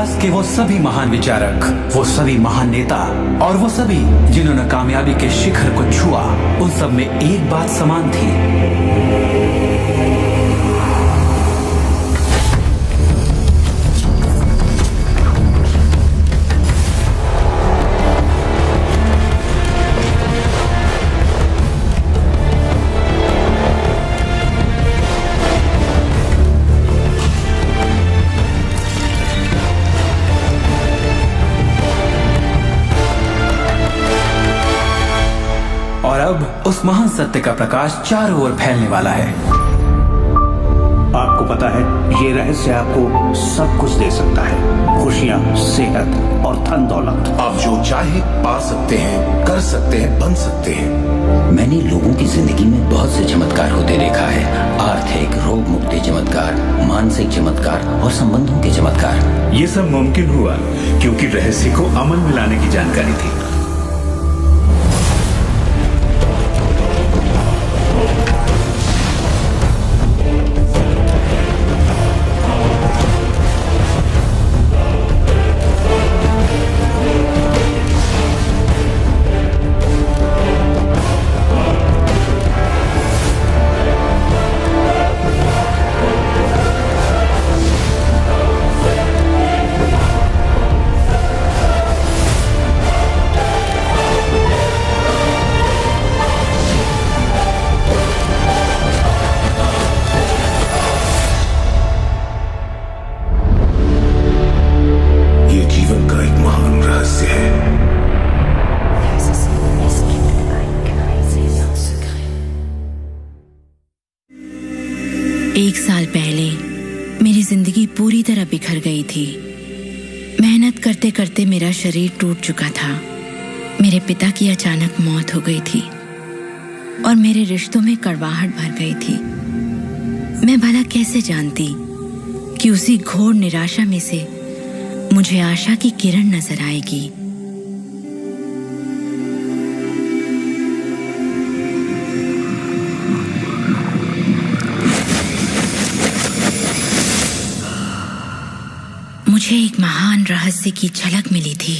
इतिहास के वो सभी महान विचारक, वो सभी महान नेता और वो सभी जिन्होंने कामयाबी के शिखर को छुआ, उन सब में एक बात समान थी। और अब उस महान सत्य का प्रकाश चारों ओर फैलने वाला है। आपको पता है, ये रहस्य आपको सब कुछ दे सकता है, खुशियाँ, सेहत और धन दौलत। आप जो चाहे पा सकते हैं, कर सकते हैं, बन सकते हैं। मैंने लोगों की जिंदगी में बहुत से चमत्कार होते देखा है। आर्थिक, रोग मुक्ति चमत्कार, मानसिक चमत्कार और संबंधों के चमत्कार। ये सब मुमकिन हुआ क्योंकि रहस्य को अमल में लाने की जानकारी थी। एक साल पहले मेरी जिंदगी पूरी तरह बिखर गई थी। मेहनत करते करते मेरा शरीर टूट चुका था। मेरे पिता की अचानक मौत हो गई थी और मेरे रिश्तों में कड़वाहट भर गई थी। मैं भला कैसे जानती कि उसी घोर निराशा में से मुझे आशा की किरण नजर आएगी। मुझे एक महान रहस्य की झलक मिली थी।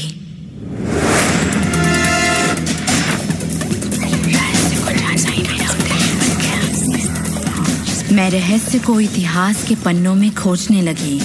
मैं रहस्य को इतिहास के पन्नों में खोजने लगी।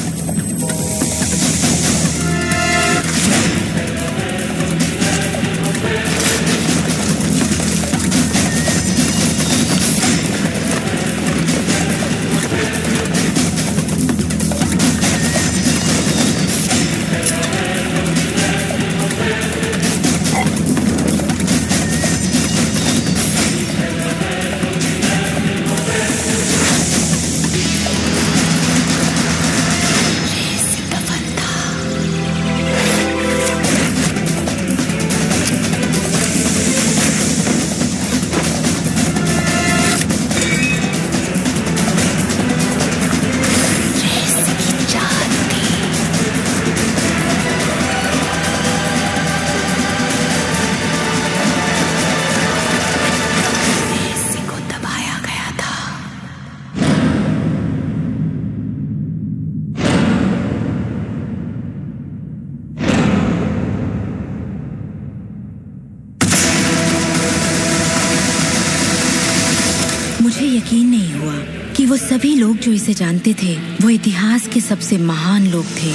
मुझे यकीन नहीं हुआ कि वो सभी लोग जो इसे जानते थे वो इतिहास के सबसे महान लोग थे।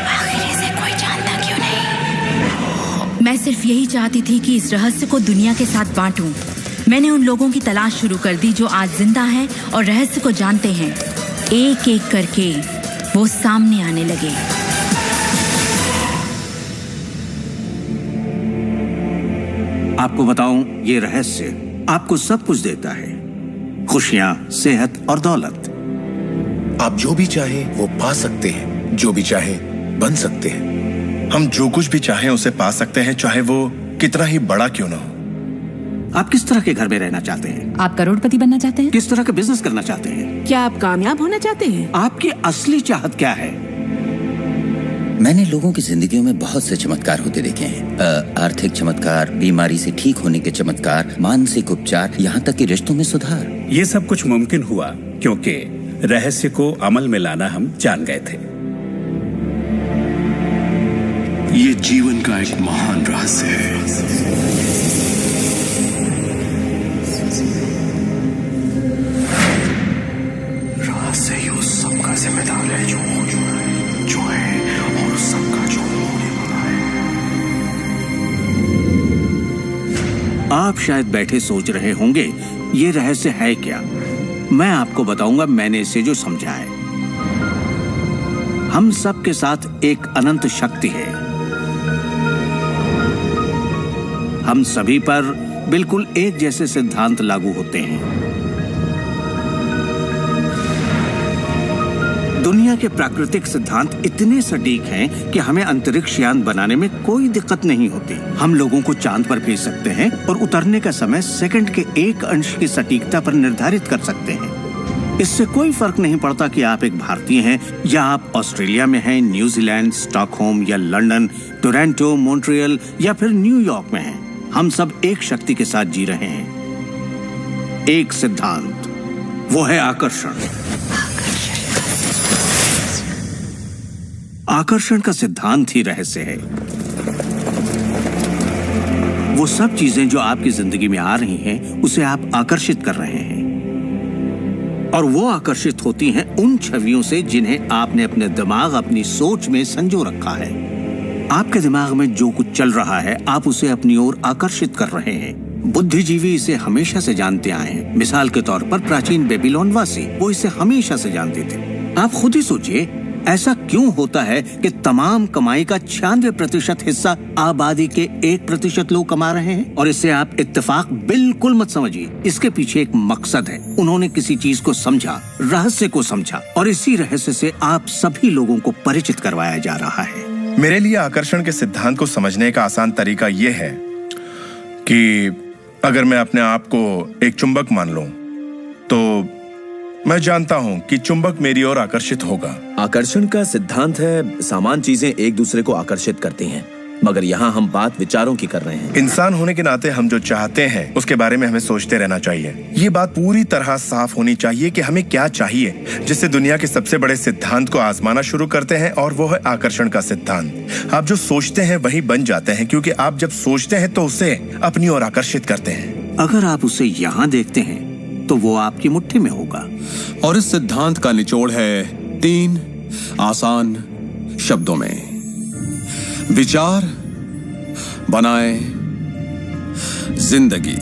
आखिर इसे कोई जानता क्यों नहीं? मैं सिर्फ यही चाहती थी कि इस रहस्य को दुनिया के साथ बांटूं। मैंने उन लोगों की तलाश शुरू कर दी जो आज जिंदा हैं और रहस्य को जानते हैं। एक एक करके वो सामने आने लगे। आपको बताऊं, ये रहस्य आपको सब कुछ देता है, खुशियां, सेहत और दौलत। आप जो भी चाहे वो पा सकते हैं, जो भी चाहे बन सकते हैं। हम जो कुछ भी चाहें उसे पा सकते हैं, चाहे वो कितना ही बड़ा क्यों ना हो। आप किस तरह के घर में रहना चाहते हैं? आप करोड़पति बनना चाहते हैं? किस तरह का बिजनेस करना चाहते हैं? क्या आप कामयाब होना चाहते हैं? आपकी असली चाहत क्या है? मैंने लोगों की जिंदगियों में बहुत से चमत्कार होते देखे हैं। आर्थिक चमत्कार, बीमारी से ठीक होने के चमत्कार, मानसिक उपचार, यहाँ तक कि रिश्तों में सुधार। ये सब कुछ मुमकिन हुआ क्योंकि रहस्य को अमल में लाना हम जान गए थे। ये जीवन का एक महान रहस्य है। रहस्य ही उस सब का जिम्मेदार है जो हो चुका है, जो है, और उस सब का जो होने वाला है। आप शायद बैठे सोच रहे होंगे ये रहस्य है क्या। मैं आपको बताऊंगा मैंने इसे जो समझा है। हम सब के साथ एक अनंत शक्ति है। हम सभी पर बिल्कुल एक जैसे सिद्धांत लागू होते हैं। दुनिया के प्राकृतिक सिद्धांत इतने सटीक हैं कि हमें अंतरिक्ष यान बनाने में कोई दिक्कत नहीं होती। हम लोगों को चांद पर भेज सकते हैं और उतरने का समय सेकंड के 1 अंश की सटीकता पर निर्धारित कर सकते हैं। इससे कोई फर्क नहीं पड़ता कि आप एक भारतीय हैं या आप ऑस्ट्रेलिया में हैं, न्यूजीलैंड, स्टॉकहोम या लंदन, टोरंटो, मॉन्ट्रियल या फिर न्यूयॉर्क में हैं। हम सब एक शक्ति के साथ जी रहे हैं, एक सिद्धांत, वो है आकर्षण। आकर्षण का सिद्धांत ही रहस्य है। वो सब चीजें जो आपकी जिंदगी में आ रही हैं, उसे आप आकर्षित कर रहे हैं, और वो आकर्षित होती हैं उन छवियों से जिन्हें आपने अपने दिमाग, अपनी सोच में संजो रखा है। आपके दिमाग में जो कुछ चल रहा है, आप उसे अपनी ओर आकर्षित कर रहे हैं। बुद्धिजीवी इसे हमेशा से जानते आए हैं। मिसाल के तौर पर प्राचीन बेबीलोन वासी, वो इसे हमेशा से जानते थे। आप खुद ही सोचिए, ऐसा क्यों होता है कि तमाम कमाई का 96% हिस्सा आबादी के 1% लोग कमा रहे हैं? और इसे आप इत्तेफाक बिल्कुल मत समझिए। इसके पीछे एक मकसद है। उन्होंने किसी चीज को समझा, रहस्य को समझा, और इसी रहस्य से आप सभी लोगों को परिचित करवाया जा रहा है। मेरे लिए आकर्षण के सिद्धांत को समझने का आसान तरीका यह है कि अगर मैं अपने आप को एक चुंबक मान लूं, तो मैं जानता हूं कि चुंबक मेरी ओर आकर्षित होगा। आकर्षण का सिद्धांत है समान चीजें एक दूसरे को आकर्षित करती हैं, मगर यहाँ हम बात विचारों की कर रहे हैं। इंसान होने के नाते हम जो चाहते हैं उसके बारे में हमें सोचते रहना चाहिए। ये बात पूरी तरह साफ होनी चाहिए कि हमें क्या चाहिए, जिससे दुनिया के सबसे बड़े सिद्धांत को आजमाना शुरू करते हैं, और वो है आकर्षण का सिद्धांत। आप जो सोचते हैं वही बन जाते हैं, क्योंकि आप जब सोचते हैं तो उसे अपनी ओर आकर्षित करते हैं। अगर आप उसे यहाँ देखते हैं तो वो आपकी मुट्ठी में होगा। और इस सिद्धांत का निचोड़ है 3 आसान शब्दों में: विचार बनाए जिंदगी।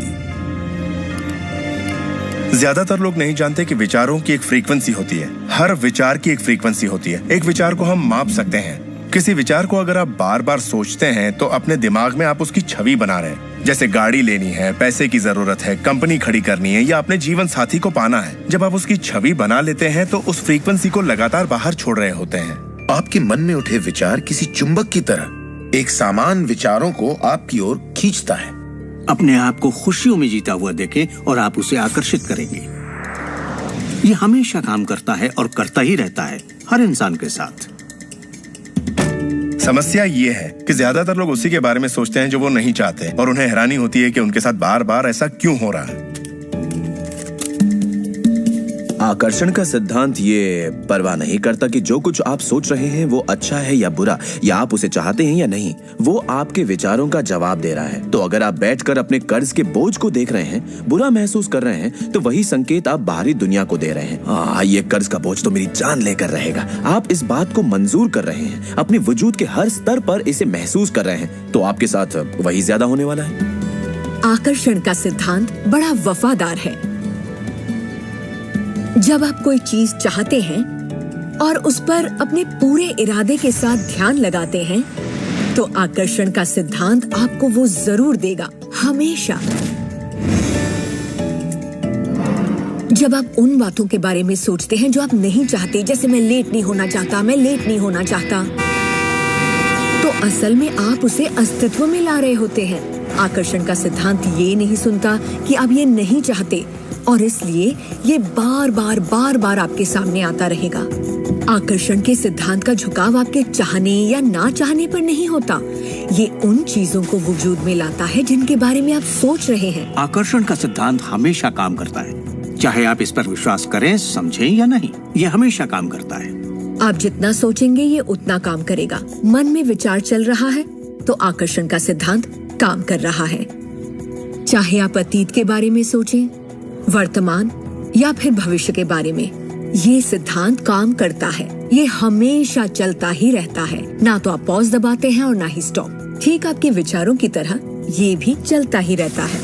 ज्यादातर लोग नहीं जानते कि विचारों की एक फ्रीक्वेंसी होती है। हर विचार की एक फ्रीक्वेंसी होती है। एक विचार को हम माप सकते हैं। किसी विचार को अगर आप बार बार सोचते हैं तो अपने दिमाग में आप उसकी छवि बना रहे हैं। जैसे गाड़ी लेनी है, पैसे की जरूरत है, कंपनी खड़ी करनी है या अपने जीवन साथी को पाना है। जब आप उसकी छवि बना लेते हैं तो उस फ्रीक्वेंसी को लगातार बाहर छोड़ रहे होते हैं। आपके मन में उठे विचार किसी चुंबक की तरह एक सामान विचारों को आपकी ओर खींचता है। अपने आप को खुशियों में जीता हुआ देखें और आप उसे आकर्षित करेंगे। ये हमेशा काम करता है और करता ही रहता है, हर इंसान के साथ। समस्या ये है कि ज्यादातर लोग उसी के बारे में सोचते हैं जो वो नहीं चाहते, और उन्हें हैरानी होती है कि उनके साथ बार बार ऐसा क्यों हो रहा है। आकर्षण का सिद्धांत ये परवाह नहीं करता कि जो कुछ आप सोच रहे हैं वो अच्छा है या बुरा, या आप उसे चाहते हैं या नहीं। वो आपके विचारों का जवाब दे रहा है। तो अगर आप बैठकर अपने कर्ज के बोझ को देख रहे हैं, बुरा महसूस कर रहे हैं, तो वही संकेत आप बाहरी दुनिया को दे रहे हैं। ये कर्ज का बोझ तो मेरी जान लेकर रहेगा। आप इस बात को मंजूर कर रहे हैं, अपने वजूद के हर स्तर पर इसे महसूस कर रहे हैं, तो आपके साथ वही ज्यादा होने वाला है। आकर्षण का सिद्धांत बड़ा वफादार है। जब आप कोई चीज चाहते हैं और उस पर अपने पूरे इरादे के साथ ध्यान लगाते हैं, तो आकर्षण का सिद्धांत आपको वो जरूर देगा, हमेशा। जब आप उन बातों के बारे में सोचते हैं जो आप नहीं चाहते, जैसे मैं लेट नहीं होना चाहता, मैं लेट नहीं होना चाहता, तो असल में आप उसे अस्तित्व में ला रहे होते हैं। आकर्षण का सिद्धांत ये नहीं सुनता कि आप ये नहीं चाहते, और इसलिए ये बार बार आपके सामने आता रहेगा। आकर्षण के सिद्धांत का झुकाव आपके चाहने या ना चाहने पर नहीं होता। ये उन चीजों को वजूद में लाता है जिनके बारे में आप सोच रहे हैं। आकर्षण का सिद्धांत हमेशा काम करता है, चाहे आप इस पर विश्वास करें, समझें या नहीं। ये हमेशा काम करता है। आप जितना सोचेंगे ये उतना काम करेगा। मन में विचार चल रहा है तो आकर्षण का सिद्धांत काम कर रहा है। चाहे आप अतीत के बारे में सोचें, वर्तमान या फिर भविष्य के बारे में, ये सिद्धांत काम करता है। ये हमेशा चलता ही रहता है। ना तो आप पॉज दबाते हैं और ना ही स्टॉप। ठीक आपके विचारों की तरह ये भी चलता ही रहता है।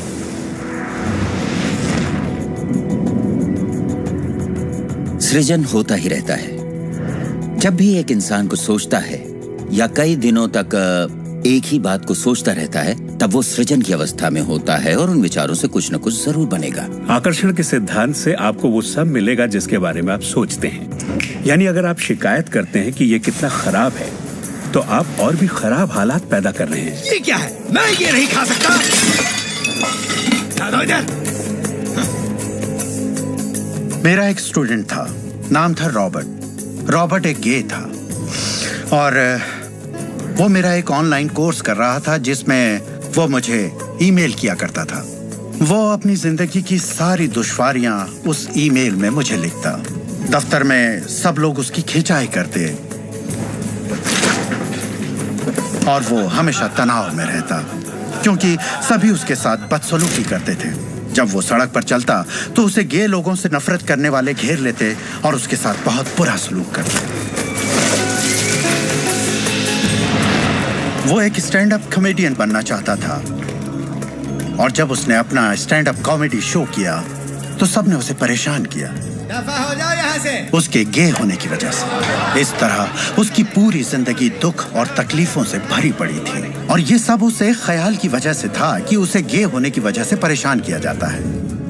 सृजन होता ही रहता है। जब भी एक इंसान को सोचता है या कई दिनों तक एक ही बात को सोचता रहता है, तब वो सृजन की अवस्था में होता है और उन विचारों से कुछ न कुछ जरूर बनेगा। आकर्षण के सिद्धांत से आपको वो सब मिलेगा जिसके बारे में आप सोचते हैं। यानी अगर आप शिकायत करते हैं कि ये कितना खराब है, तो आप और भी खराब हालात पैदा कर रहे हैं। ये क्या है? मैं ये नहीं खा सकता। मेरा एक स्टूडेंट था, नाम था रॉबर्ट। रॉबर्ट एक गे था और वो मेरा एक ऑनलाइन कोर्स कर रहा था जिसमें वो मुझे ईमेल किया करता था। वो अपनी जिंदगी की सारी दुश्वारियां उस ईमेल में मुझे लिखता। दफ्तर में सब लोग उसकी खिंचाई करते और वो हमेशा तनाव में रहता क्योंकि सभी उसके साथ बदसलूकी करते थे। जब वो सड़क पर चलता तो उसे गे लोगों से नफरत करने वाले घेर लेते और उसके साथ बहुत बुरा सलूक करते। वो एक स्टैंड अप कॉमेडियन बनना चाहता था और जब उसने अपना स्टैंड अप कॉमेडी शो किया तो सबने उसे परेशान किया। दफा हो जाओ यहाँ से। उसके गे होने की वजह से। इस तरह उसकी पूरी जिंदगी दुख और तकलीफों से भरी पड़ी थी और ये सब उसे ख्याल की वजह से था कि उसे गे होने की वजह से परेशान किया जाता है।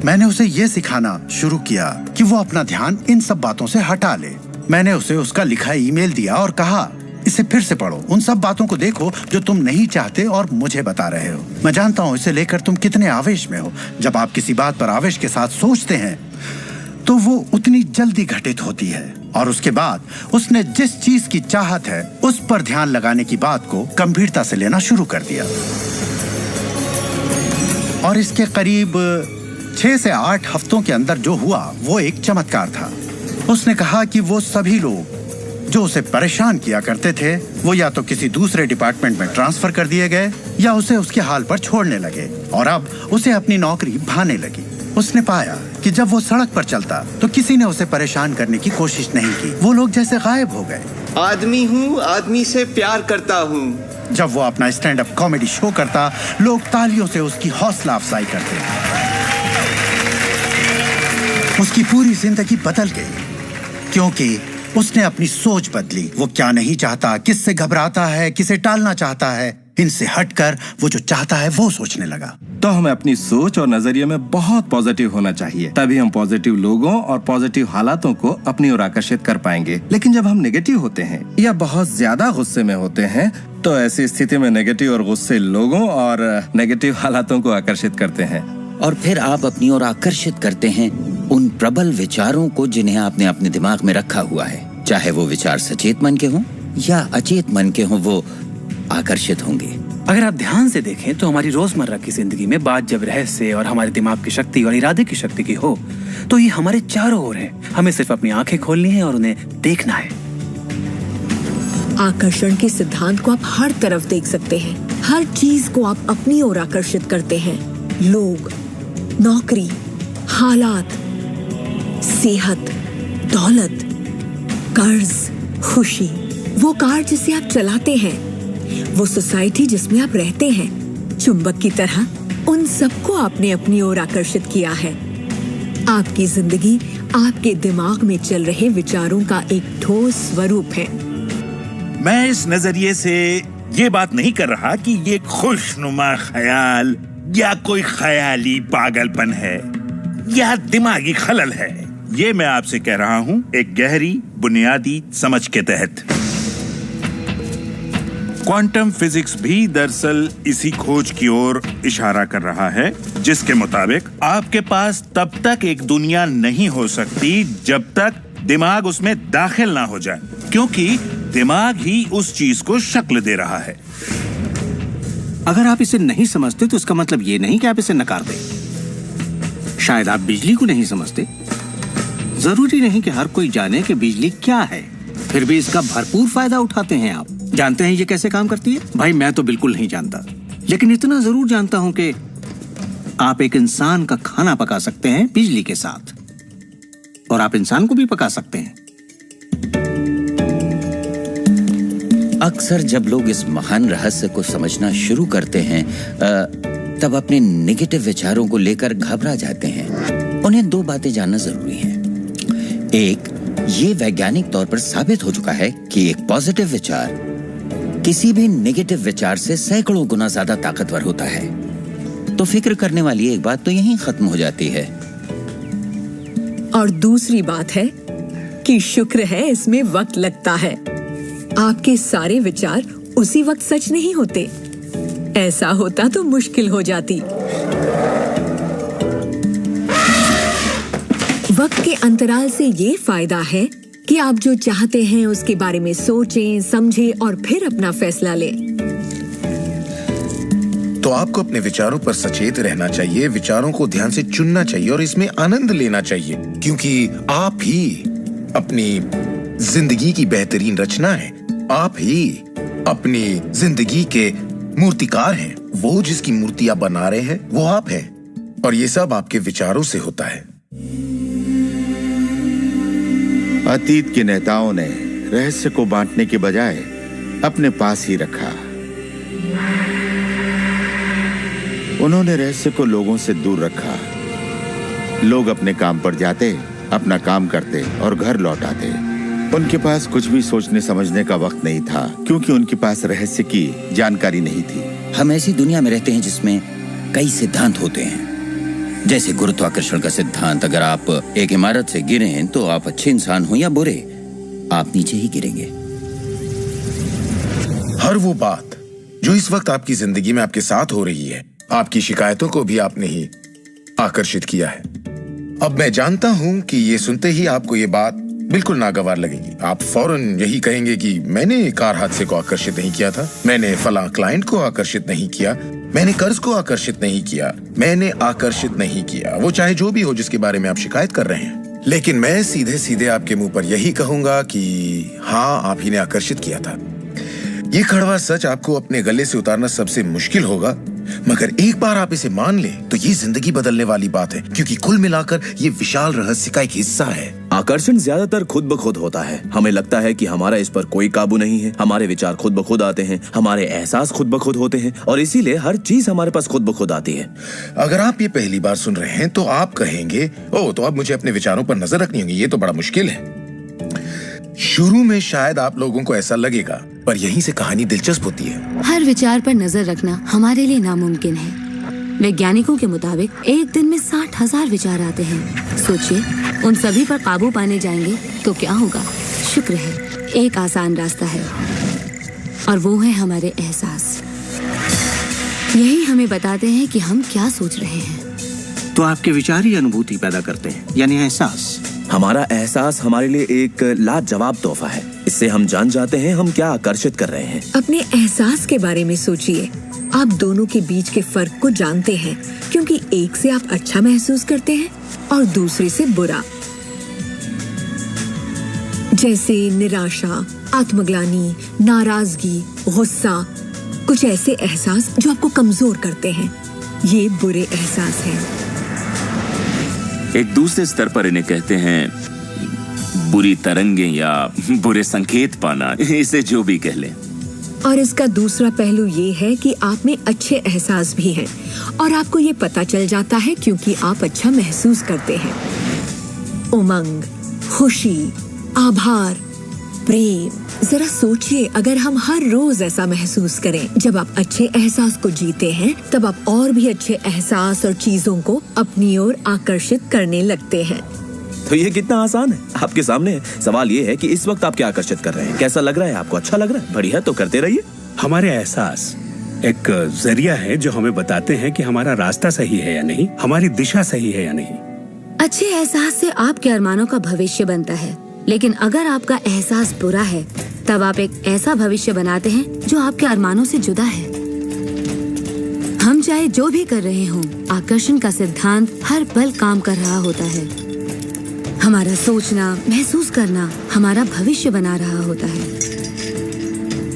मैंने उसे ये सिखाना शुरू किया कि वो अपना ध्यान इन सब बातों से हटा ले। मैंने उसे उसका लिखा ईमेल दिया और कहा, इसे फिर से पढ़ो, उन सब बातों को देखो जो तुम नहीं चाहते और मुझे बता रहे हो। मैं जानता हूँ इसे लेकर तुम कितने आवेश में हो। जब आप किसी बात पर आवेश के साथ सोचते हैं तो वो उतनी जल्दी घटित होती है। और उसके बाद उसने जिस चीज की चाहत है उस पर ध्यान लगाने की बात को गंभीरता से लेना शुरू कर दिया। और इसके करीब 6 से 8 हफ्तों के अंदर जो हुआ वो एक चमत्कार था। उसने कहा कि वो सभी लोग जो उसे परेशान किया करते थे वो या तो किसी दूसरे डिपार्टमेंट में ट्रांसफर कर दिए गए या उसे उसके हाल पर छोड़ने लगे और अब उसे अपनी नौकरी भाने लगी। उसने पाया कि जब वो सड़क पर चलता तो किसी ने उसे परेशान करने की कोशिश नहीं की। वो लोग जैसे गायब हो गए। आदमी हूँ, आदमी से प्यार करता हूँ। जब वो अपना स्टैंड अप कॉमेडी शो करता, लोग तालियों से उसकी हौसला अफजाई करते। उसकी पूरी जिंदगी बदल गई क्योंकि उसने अपनी सोच बदली। वो क्या नहीं चाहता, किससे घबराता है, किसे टालना चाहता है, इनसे हटकर वो जो चाहता है वो सोचने लगा। तो हमें अपनी सोच और नजरिए में बहुत पॉजिटिव होना चाहिए, तभी हम पॉजिटिव लोगों और पॉजिटिव हालातों को अपनी ओर आकर्षित कर पाएंगे। लेकिन जब हम नेगेटिव होते हैं या बहुत ज्यादा गुस्से में होते हैं तो ऐसी स्थिति में नेगेटिव और गुस्से लोगों और नेगेटिव हालातों को आकर्षित करते हैं और फिर आप अपनी ओर आकर्षित करते हैं उन प्रबल विचारों को जिन्हें आपने अपने दिमाग में रखा हुआ है। चाहे वो विचार सचेत मन के हों या अचेत मन के हों, वो आकर्षित होंगे। अगर आप ध्यान से देखें तो हमारी रोजमर्रा की जिंदगी में बात जब रहस्य और हमारे दिमाग की शक्ति और इरादे की शक्ति की हो तो ये हमारे चारों ओर है। हमें सिर्फ अपनी आंखें खोलनी है और उन्हें देखना है। आकर्षण के सिद्धांत को आप हर तरफ देख सकते हैं। हर चीज को आप अपनी ओर आकर्षित करते हैं। लोग, नौकरी, हालात, सेहत, दौलत, कर्ज, खुशी, वो कार जिसे आप चलाते हैं, वो सोसाइटी जिसमें आप रहते हैं, चुंबक की तरह उन सबको आपने अपनी ओर आकर्षित किया है। आपकी जिंदगी आपके दिमाग में चल रहे विचारों का एक ठोस स्वरूप है। मैं इस नजरिए से ये बात नहीं कर रहा कि ये खुशनुमा ख्याल या कोई ख्याली पागलपन है या दिमागी खलल है। ये मैं आपसे कह रहा हूँ एक गहरी बुनियादी समझ के तहत। क्वांटम फिजिक्स भी दरअसल इसी खोज की ओर इशारा कर रहा है जिसके मुताबिक आपके पास तब तक एक दुनिया नहीं हो सकती जब तक दिमाग उसमें दाखिल ना हो जाए, क्योंकि दिमाग ही उस चीज को शक्ल दे रहा है। अगर आप इसे नहीं समझते तो इसका मतलब ये नहीं कि आप इसे नकार दें। शायद आप बिजली को नहीं समझते। जरूरी नहीं कि हर कोई जाने कि बिजली क्या है, फिर भी इसका भरपूर फायदा उठाते हैं आप। जानते हैं ये कैसे काम करती है? भाई मैं तो बिल्कुल नहीं जानता, लेकिन इतना जरूर जानता हूं कि आप एक इंसान का खाना पका सकते हैं बिजली के साथ, और आप इंसान को भी पका सकते हैं। अक्सर जब लोग इस महान रहस्य को समझना शुरू करते हैं तब अपने नेगेटिव विचारों को लेकर घबरा जाते हैं। उन्हें दो बातें जानना जरूरी हैं। एक, ये वैज्ञानिक तौर पर साबित हो चुका है कि एक पॉजिटिव विचार किसी भी नेगेटिव विचार से सैकड़ों गुना ज्यादा ताकतवर होता है। तो फिक्र करने वाली एक बात तो यहीं खत्म हो जाती है। और दूसरी बात है कि शुक्र है इसमें वक्त लगता है। आपके सारे विचार उसी वक्त सच नहीं होते। ऐसा होता तो मुश्किल हो जाती। वक्त के अंतराल से ये फायदा है कि आप जो चाहते हैं उसके बारे में सोचें, समझें और फिर अपना फैसला लें। तो आपको अपने विचारों पर सचेत रहना चाहिए, विचारों को ध्यान से चुनना चाहिए और इसमें आनंद लेना चाहिए, क्योंकि आप ही अपनी जिंदगी की बेहतरीन रचना है। आप ही अपनी जिंदगी के मूर्तिकार हैं। वो जिसकी मूर्ति आप बना रहे हैं वो आप हैं, और ये सब आपके विचारों से होता है। अतीत के नेताओं ने रहस्य को बांटने के बजाय अपने पास ही रखा। उन्होंने रहस्य को लोगों से दूर रखा। लोग अपने काम पर जाते, अपना काम करते और घर लौट आते। उनके पास कुछ भी सोचने समझने का वक्त नहीं था, क्योंकि उनके पास रहस्य की जानकारी नहीं थी। हम ऐसी दुनिया में रहते हैं जिसमें कई सिद्धांत होते हैं, जैसे गुरुत्वाकर्षण का सिद्धांत। अगर आप एक इमारत से गिरें तो आप अच्छे इंसान हो या बुरे, आप नीचे ही गिरेंगे। हर वो बात जो इस वक्त आपकी जिंदगी में आपके साथ हो रही है, आपकी शिकायतों को भी आपने ही आकर्षित किया है। अब मैं जानता हूं कि ये सुनते ही आपको ये बात बिल्कुल नागवार लगेगी। आप फौरन यही कहेंगे कि मैंने कार हादसे को आकर्षित नहीं किया था, मैंने फलां क्लाइंट को आकर्षित नहीं किया, मैंने कर्ज को आकर्षित नहीं किया, मैंने आकर्षित नहीं किया, वो चाहे जो भी हो जिसके बारे में आप शिकायत कर रहे हैं। लेकिन मैं सीधे सीधे आपके मुंह पर यही कहूंगा कि हाँ, आप ही ने आकर्षित किया था। ये कड़वा सच आपको अपने गले से उतारना सबसे मुश्किल होगा, मगर एक बार आप इसे मान लें तो ये जिंदगी बदलने वाली बात है, क्योंकि कुल मिलाकर ये विशाल रहस्य का एक हिस्सा है। आकर्षण ज्यादातर खुद ब खुद होता है। हमें लगता है कि हमारा इस पर कोई काबू नहीं है। हमारे विचार खुद ब खुद आते हैं, हमारे एहसास खुद ब खुद होते हैं, और इसीलिए हर चीज हमारे पास खुद ब खुद आती है। अगर आप ये पहली बार सुन रहे हैं तो आप कहेंगे, ओह, तो अब मुझे अपने विचारों पर नजर रखनी होगी, ये तो बड़ा मुश्किल है। शुरू में शायद आप लोगों को ऐसा लगेगा, पर यहीं से कहानी दिलचस्प होती है। हर विचार पर नजर रखना हमारे लिए नामुमकिन है। वैज्ञानिकों के मुताबिक एक दिन में 60,000 विचार आते हैं। सोचिए, उन सभी पर काबू पाने जाएंगे तो क्या होगा? शुक्र है एक आसान रास्ता है, और वो है हमारे एहसास। यही हमें बताते हैं कि हम क्या सोच रहे हैं। तो आपके विचार ही अनुभूति पैदा करते हैं, यानी एहसास। हमारा एहसास हमारे लिए एक लाजवाब तोहफा है। इससे हम जान जाते हैं हम क्या आकर्षित कर रहे हैं। अपने एहसास के बारे में सोचिए। आप दोनों के बीच के फर्क को जानते हैं, क्योंकि एक से आप अच्छा महसूस करते हैं और दूसरे से बुरा। जैसे निराशा, आत्मग्लानि, नाराजगी, गुस्सा, कुछ ऐसे एहसास जो आपको कमजोर करते हैं, ये बुरे एहसास हैं। एक दूसरे स्तर पर इन्हें कहते हैं बुरी तरंगें या बुरे संकेत पाना, इसे जो भी कह लें। और इसका दूसरा पहलू ये है कि आप में अच्छे एहसास भी हैं, और आपको ये पता चल जाता है क्योंकि आप अच्छा महसूस करते हैं। उमंग, खुशी, आभार, प्रेम। जरा सोचिए, अगर हम हर रोज ऐसा महसूस करें। जब आप अच्छे एहसास को जीते हैं, तब आप और भी अच्छे एहसास और चीजों को अपनी ओर आकर्षित करने लगते हैं। तो ये कितना आसान है, आपके सामने है। सवाल ये है कि इस वक्त आप क्या आकर्षित कर रहे हैं। कैसा लग रहा है आपको? अच्छा लग रहा है? बढ़िया, तो करते रहिए। हमारे एहसास एक जरिया है जो हमें बताते हैं कि हमारा रास्ता सही है या नहीं, हमारी दिशा सही है या नहीं। अच्छे एहसास से आपके अरमानों का भविष्य बनता है। लेकिन अगर आपका एहसास बुरा है तब आप एक ऐसा भविष्य बनाते हैं जो आपके अरमानों से जुदा है। हम चाहे जो भी कर रहे हों, आकर्षण का सिद्धांत हर पल काम कर रहा होता है। हमारा सोचना, महसूस करना हमारा भविष्य बना रहा होता है।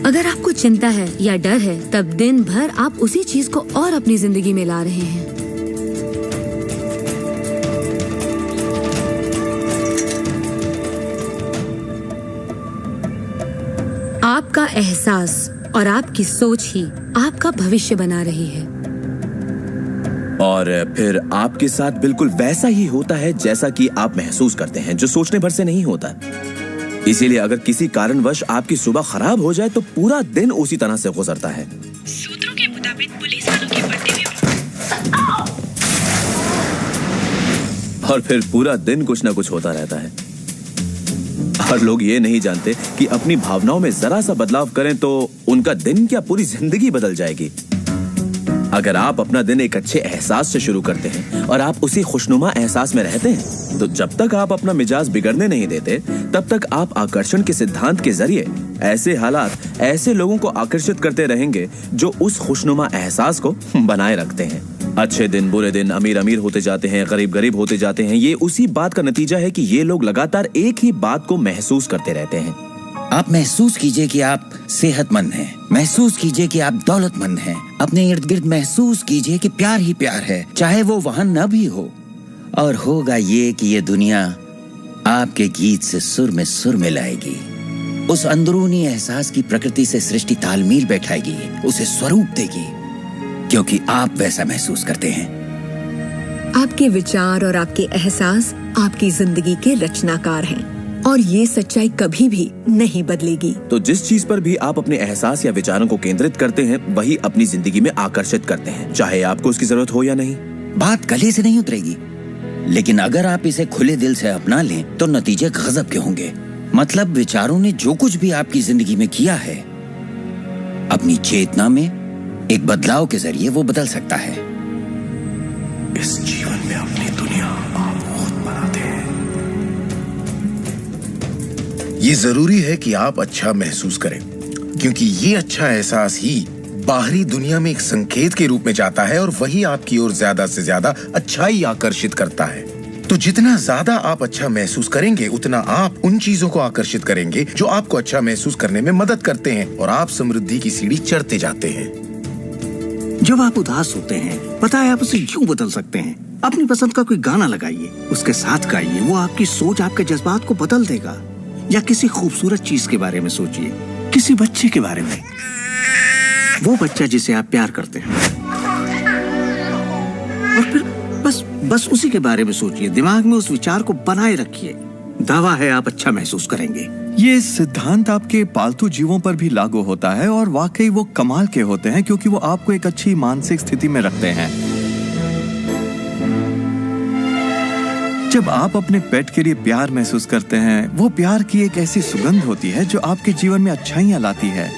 अगर आपको चिंता है या डर है, तब दिन भर आप उसी चीज को और अपनी जिंदगी में ला रहे हैं। आपका एहसास और आपकी सोच ही आपका भविष्य बना रही है। और फिर आपके साथ बिल्कुल वैसा ही होता है जैसा कि आप महसूस करते हैं, जो सोचने भर से नहीं होता। इसीलिए अगर किसी कारणवश आपकी सुबह खराब हो जाए तो पूरा दिन उसी तरह से गुजरता है। सूत्रों के मुताबिक पुलिस वालों के बर्थडे में और फिर पूरा दिन कुछ ना कुछ होता रहता है। और लोग ये नहीं जानते कि अपनी भावनाओं में जरा सा बदलाव करें तो उनका दिन क्या पूरी जिंदगी बदल जाएगी। अगर आप अपना दिन एक अच्छे एहसास से शुरू करते हैं और आप उसी खुशनुमा एहसास में रहते हैं, तो जब तक आप अपना मिजाज बिगड़ने नहीं देते, तब तक आप आकर्षण के सिद्धांत के जरिए ऐसे हालात, ऐसे लोगों को आकर्षित करते रहेंगे जो उस खुशनुमा एहसास को बनाए रखते हैं। अच्छे दिन, बुरे दिन, अमीर अमीर होते जाते हैं, गरीब गरीब होते जाते हैं। ये उसी बात का नतीजा है कि ये लोग लगातार एक ही बात को महसूस करते रहते हैं। आप महसूस कीजिए कि आप सेहतमंद हैं, महसूस कीजिए कि आप दौलतमंद हैं, अपने इर्द गिर्द महसूस कीजिए कि प्यार ही प्यार है, चाहे वो वहां न भी हो। और होगा ये कि ये दुनिया आपके गीत से सुर मिलाएगी। उस अंदरूनी एहसास की प्रकृति से सृष्टि तालमेल बैठाएगी, उसे स्वरूप देगी, क्योंकि आप वैसा महसूस करते हैं। आपके विचार और आपके एहसास आपकी जिंदगी के रचनाकार हैं और ये सच्चाई कभी भी नहीं बदलेगी। तो जिस चीज पर भी आप अपने एहसास या विचारों को केंद्रित करते हैं, वही अपनी जिंदगी में आकर्षित करते हैं, चाहे आपको उसकी जरूरत हो या नहीं। बात गले से नहीं उतरेगी, लेकिन अगर आप इसे खुले दिल से अपना लें तो नतीजे गजब के होंगे। मतलब विचारों ने जो कुछ भी आपकी जिंदगी में किया है, अपनी चेतना में एक बदलाव के जरिए वो बदल सकता है। इस जीवन में अपनी दुनिया आप खुद बनाते हैं। ये जरूरी है कि आप अच्छा महसूस करें, क्योंकि ये अच्छा एहसास ही बाहरी दुनिया में एक संकेत के रूप में जाता है और वही आपकी ओर ज्यादा से ज्यादा अच्छाई आकर्षित करता है। तो जितना ज्यादा आप अच्छा महसूस करेंगे, उतना आप उन चीजों को आकर्षित करेंगे जो आपको अच्छा महसूस करने में मदद करते हैं, और आप समृद्धि की सीढ़ी चढ़ते जाते हैं। जब आप उदास होते हैं, पता है आप उसे यूं बदल सकते हैं। अपनी पसंद का कोई गाना लगाइए, उसके साथ गाइए, वो आपकी सोच, आपके जज्बात को बदल देगा। या किसी खूबसूरत चीज के बारे में सोचिए, किसी बच्चे के बारे में, वो बच्चा जिसे आप प्यार करते हैं, और फिर बस उसी के बारे में सोचिए। दिमाग में उस विचार को बनाए रखिए। दावा है आप अच्छा महसूस करेंगे। ये सिद्धांत आपके पालतू जीवों पर भी लागू होता है और वाकई वो कमाल के होते हैं, क्योंकि वो आपको एक अच्छी मानसिक स्थिति में रखते हैं। जब आप अपने पेट के लिए प्यार महसूस करते हैं, वो प्यार की एक ऐसी सुगंध होती है जो आपके जीवन में अच्छाइयां लाती है।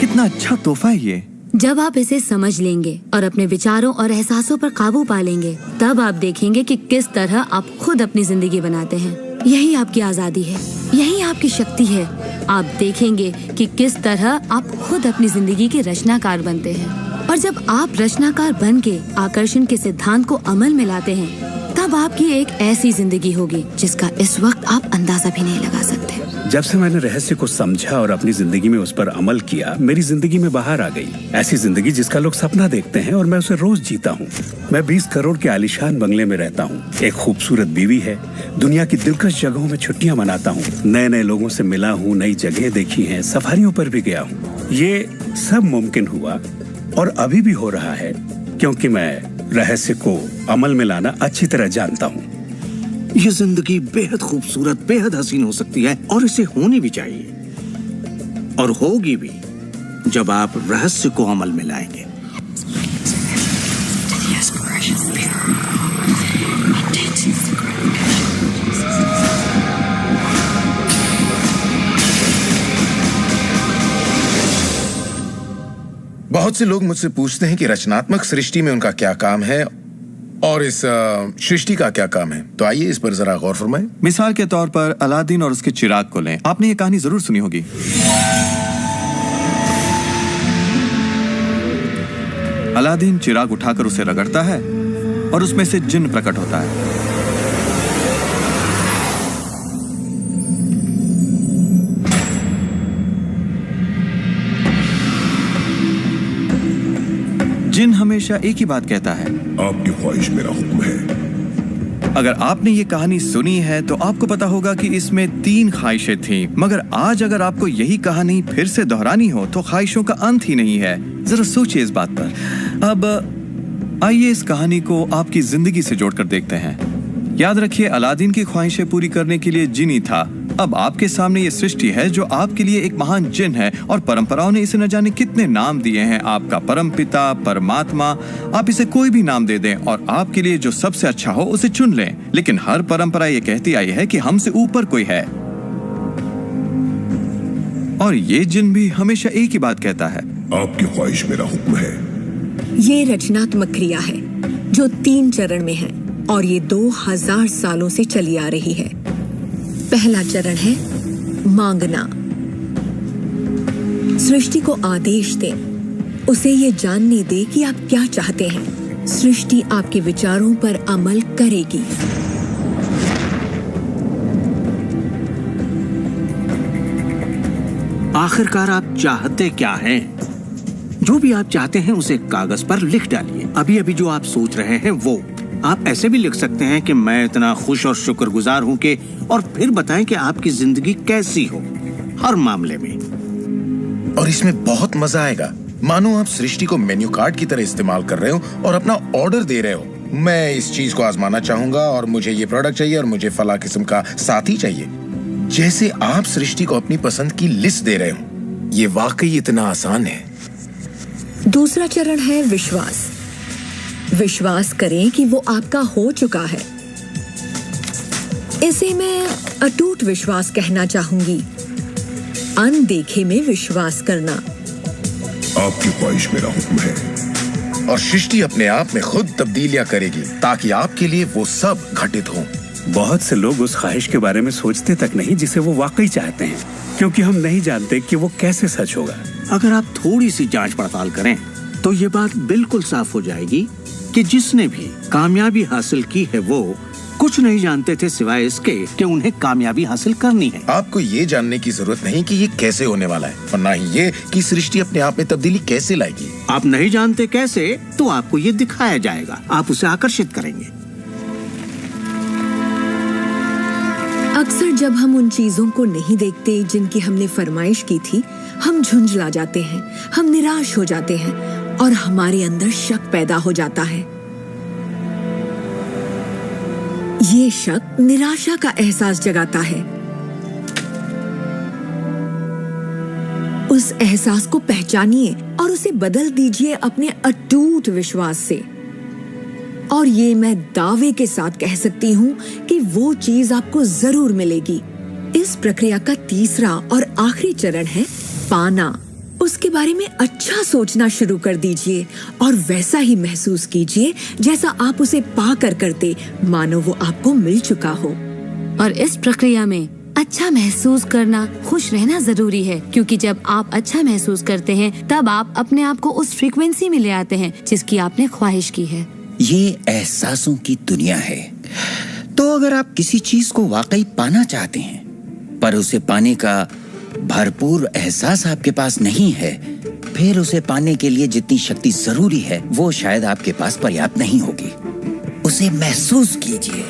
कितना अच्छा तोहफा है ये। जब आप इसे समझ लेंगे और अपने विचारों और एहसासों पर काबू पा लेंगे, तब आप देखेंगे कि किस तरह आप खुद अपनी जिंदगी बनाते हैं। यही आपकी आजादी है, यही आपकी शक्ति है। आप देखेंगे कि किस तरह आप खुद अपनी जिंदगी के रचनाकार बनते हैं। और जब आप रचनाकार बन के आकर्षण के सिद्धांत को अमल में लाते हैं, तब आपकी एक ऐसी जिंदगी होगी जिसका इस वक्त आप अंदाजा भी नहीं लगा सकते। जब से मैंने रहस्य को समझा और अपनी जिंदगी में उस पर अमल किया, मेरी जिंदगी में बाहर आ गई ऐसी जिंदगी जिसका लोग सपना देखते हैं, और मैं उसे रोज जीता हूँ। मैं 20 करोड़ के आलीशान बंगले में रहता हूँ, एक खूबसूरत बीवी है, दुनिया की दिलकश जगहों में छुट्टियां मनाता हूँ, नए नए लोगों से मिला हूँ, नई जगह देखी हैं, सफारियों पर भी गया हूँ। ये सब मुमकिन हुआ और अभी भी हो रहा है क्योंकि मैं रहस्य को अमल में लाना अच्छी तरह जानता हूँ। ये जिंदगी बेहद खूबसूरत, बेहद हसीन हो सकती है, और इसे होनी भी चाहिए, और होगी भी जब आप रहस्य को अमल में लाएंगे। बहुत से लोग मुझसे पूछते हैं कि रचनात्मक सृष्टि में उनका क्या काम है और इस सृष्टि का क्या काम है? तो आइए इस पर जरा गौर फरमाएं। मिसाल के तौर पर अलादीन और उसके चिराग को लें। आपने ये कहानी जरूर सुनी होगी। अलादीन चिराग उठाकर उसे रगड़ता है और उसमें से जिन्न प्रकट होता है। जिन हमेशा एक ही बात कहता है, आपकी ख्वाहिश मेरा हुक्म है। अगर आपने ये कहानी सुनी है तो आपको पता होगा कि इसमें 3 ख्वाहिशें थीं, मगर आज अगर आपको यही कहानी फिर से दोहरानी हो तो ख्वाहिशों का अंत ही नहीं है। जरा सोचिए इस बात पर। अब आइए इस कहानी को आपकी जिंदगी से जोड़कर देखते हैं। याद रखिए, अलादीन की ख्वाहिशें पूरी करने के लिए जिनी था। अब आपके सामने ये सृष्टि है जो आपके लिए एक महान जिन है और परंपराओं ने इसे न जाने कितने नाम दिए हैं। आपका परमपिता, परमात्मा, आप इसे कोई भी नाम दे दें और आपके लिए जो सबसे अच्छा हो उसे चुन लें। लेकिन हर परंपरा ये कहती आई है कि हमसे ऊपर कोई है। और ये जिन भी हमेशा एक ही बात कहता है, आपकी ख्वाहिश मेरा हुक्म है। ये रचनात्मक क्रिया है जो 3 चरण में है और ये 2000 सालों से चली आ रही है। पहला चरण है मांगना। सृष्टि को आदेश दें, उसे ये जानने दे कि आप क्या चाहते हैं। सृष्टि आपके विचारों पर अमल करेगी। आखिरकार आप चाहते क्या हैं? जो भी आप चाहते हैं उसे कागज पर लिख डालिए। अभी अभी जो आप सोच रहे हैं वो आप ऐसे भी लिख सकते हैं कि मैं इतना खुश और शुक्रगुजार हूं कि, और फिर बताएं कि आपकी जिंदगी कैसी हो हर मामले में। और इसमें बहुत मजा आएगा। मानो आप सृष्टि को मेन्यू कार्ड की तरह इस्तेमाल कर रहे हो और अपना ऑर्डर दे रहे हो। मैं इस चीज को आजमाना चाहूंगा और मुझे ये प्रोडक्ट चाहिए और मुझे फला किस्म का साथी चाहिए। जैसे आप सृष्टि को अपनी पसंद की लिस्ट दे रहे हो। ये वाकई इतना आसान है। दूसरा चरण है विश्वास। विश्वास करें कि वो आपका हो चुका है। इसे मैं अटूट विश्वास कहना चाहूंगी। अनदेखे में विश्वास करना। आपकी ख्वाहिश मेरा हुक्म है। और सृष्टि अपने आप में खुद तब्दीलियां करेगी ताकि आपके लिए वो सब घटित हो। बहुत से लोग उस ख्वाहिश के बारे में सोचते तक नहीं जिसे वो वाकई चाहते हैं, क्योंकि हम नहीं जानते कि वो कैसे सच होगा। अगर आप थोड़ी सी जांच पड़ताल करें तो ये बात बिल्कुल साफ हो जाएगी कि जिसने भी कामयाबी हासिल की है वो कुछ नहीं जानते थे सिवाय इसके कि उन्हें कामयाबी हासिल करनी है। आपको ये जानने की जरूरत नहीं कि ये कैसे होने वाला है और ना ही ये कि सृष्टि अपने आप में तब्दीली कैसे लाएगी। आप नहीं जानते कैसे, तो आपको ये दिखाया जाएगा। आप उसे आकर्षित करेंगे। अक्सर जब हम उन चीजों को नहीं देखते जिनकी हमने फरमाइश की थी, हम झुंझला जाते हैं, हम निराश हो जाते हैं और हमारे अंदर शक पैदा हो जाता है। ये शक निराशा का एहसास जगाता है। उस एहसास को पहचानिए और उसे बदल दीजिए अपने अटूट विश्वास से। और ये मैं दावे के साथ कह सकती हूँ कि वो चीज आपको जरूर मिलेगी। इस प्रक्रिया का तीसरा और आखिरी चरण है पाना। उसके बारे में अच्छा सोचना शुरू कर दीजिए और वैसा ही महसूस कीजिए जैसा आप उसे पाकर करते, मानो वो आपको मिल चुका हो। और इस प्रक्रिया में अच्छा महसूस करना, खुश रहना जरूरी है, क्योंकि जब आप अच्छा महसूस करते हैं तब आप अपने आप को उस फ्रीक्वेंसी में ले आते हैं जिसकी आपने ख्वाहिश की है। ये एहसासों की दुनिया है। तो अगर आप किसी चीज को वाकई पाना चाहते हैं पर उसे पाने का भरपूर एहसास आपके पास नहीं है, फिर उसे पाने के लिए जितनी शक्ति जरूरी है वो शायद आपके पास पर्याप्त नहीं होगी। उसे महसूस कीजिए।